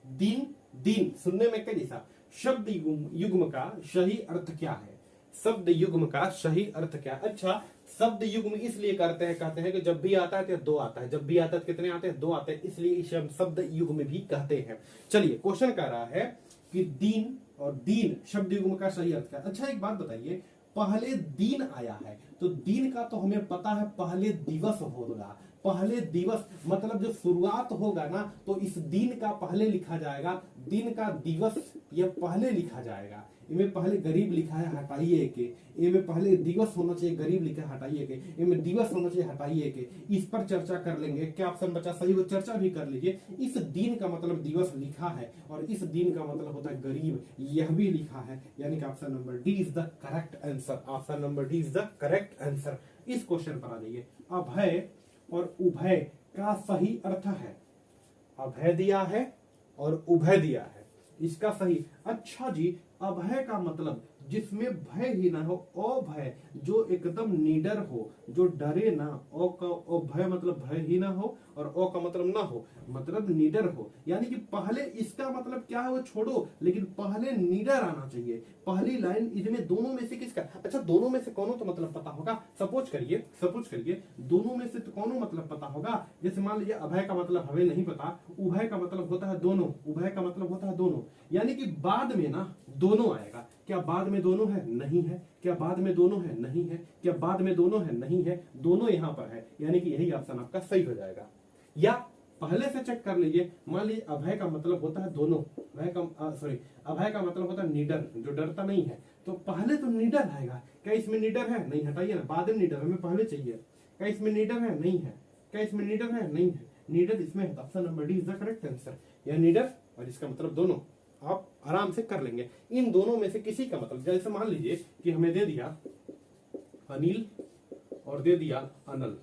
दीन दीन सुनने में क्या जैसा। शब्द युग्म का सही अर्थ क्या है, शब्द युग्म का सही अर्थ क्या है। अच्छा, शब्द युग्म इसलिए करते हैं, कहते हैं कि जब भी आता है तो 2 आता है, जब भी आता है तो कितने आते हैं, 2 आते हैं, इसलिए इसे हम शब्द युग्म भी कहते हैं। चलिए क्वेश्चन कह रहा है कि दीन और दीन शब्द युग्म का सही अर्थ क्या है। अच्छा एक बात बताइए, पहले दिन आया है तो दिन का तो हमें पता है पहले दिवस होगा, पहले दिवस मतलब जो शुरुआत होगा ना, तो इस दिन का पहले लिखा जाएगा, दिन का दिवस यह पहले लिखा जाएगा। इनमें पहले गरीब लिखा है, हटाइए के, इनमें पहले दिवस होना चाहिए, गरीब लिखा है, हटाइए के, इनमें दिवस होना चाहिए, हटाइए के। इस पर चर्चा कर लेंगे, क्या ऑप्शन बचा सही वो चर्चा भी कर लीजिए। इस दिन का मतलब दिवस लिखा है और इस दिन का मतलब होता है गरीब, यह भी लिखा है, यानी कि option number D is the correct answer, option number D is the correct answer. इस क्वेश्चन पर आ जाइए, अभय और उभय का सही अर्थ है, अभय दिया है और उभय दिया है, इसका सही। अच्छा जी, अभय का मतलब जिसमें भय ही ना हो, अभय जो एकदम निडर हो, जो डरे ना, ओ का अभय मतलब भय ही ना हो और ओ का मतलब ना हो, मतलब निडर हो। यानी कि पहले इसका मतलब क्या है वो छोड़ो, लेकिन पहले निडर आना चाहिए। पहली लाइन इसमें दोनों में से किसका, अच्छा दोनों में से कौन तो मतलब पता होगा, सपोज करिए दोनों में से तो कौन मतलब पता होगा। जैसे मान लीजिए अभय का मतलब हमें नहीं पता, उभय का मतलब होता है दोनों, उभय का मतलब होता है दोनों, यानी कि बाद में ना दोनों आएगा। क्या बाद में दोनों है, नहीं है। क्या बाद में दोनों है, नहीं है। क्या बाद में दोनों है, नहीं है, दोनों यहां पर है, यानी कि यही ऑप्शन आपका सही हो जाएगा। या पहले से चेक कर लीजिए, मान लीजिए अभय का मतलब होता है दोनों, अभय का मतलब होता है निडर, जो डरता नहीं है, तो पहले तो निडर आएगा। क्या इसमें निडर है, नहीं, हटाइए ना, बाद में निडर हमें पहले चाहिए। क्या इसमें निडर है, नहीं है। क्या इसमें निडर है, नहीं है, निडर इसमें है, option number D is the correct answer. यह निडर और इसका मतलब दोनों, आप आराम से कर लेंगे। इन दोनों में से किसी का मतलब, जैसे मान लीजिए कि हमें दे दिया अनिल और दे दिया अनल,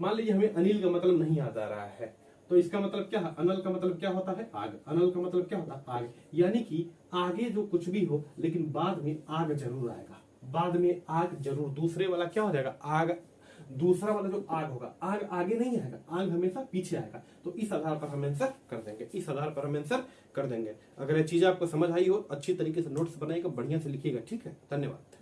मान लीजिए हमें अनिल का मतलब नहीं याद आ रहा है, तो इसका मतलब क्या है, अनल का मतलब क्या होता है, आग, अनल का मतलब क्या होता है, आग। यानी कि आगे जो कुछ भी हो लेकिन बाद में आग जरूर आएगा, बाद में आग जरूर। दूसरे वाला क्या हो जाएगा, आग, दूसरा वाला जो आग होगा, आग आगे नहीं आएगा, आग हमेशा पीछे आएगा। तो इस आधार पर हम आंसर कर देंगे, इस आधार पर हम आंसर कर देंगे। अगर ये चीज आपको समझ आई हो, अच्छी तरीके से नोट्स बनाइएगा, बढ़िया से लिखिएगा, ठीक है। धन्यवाद।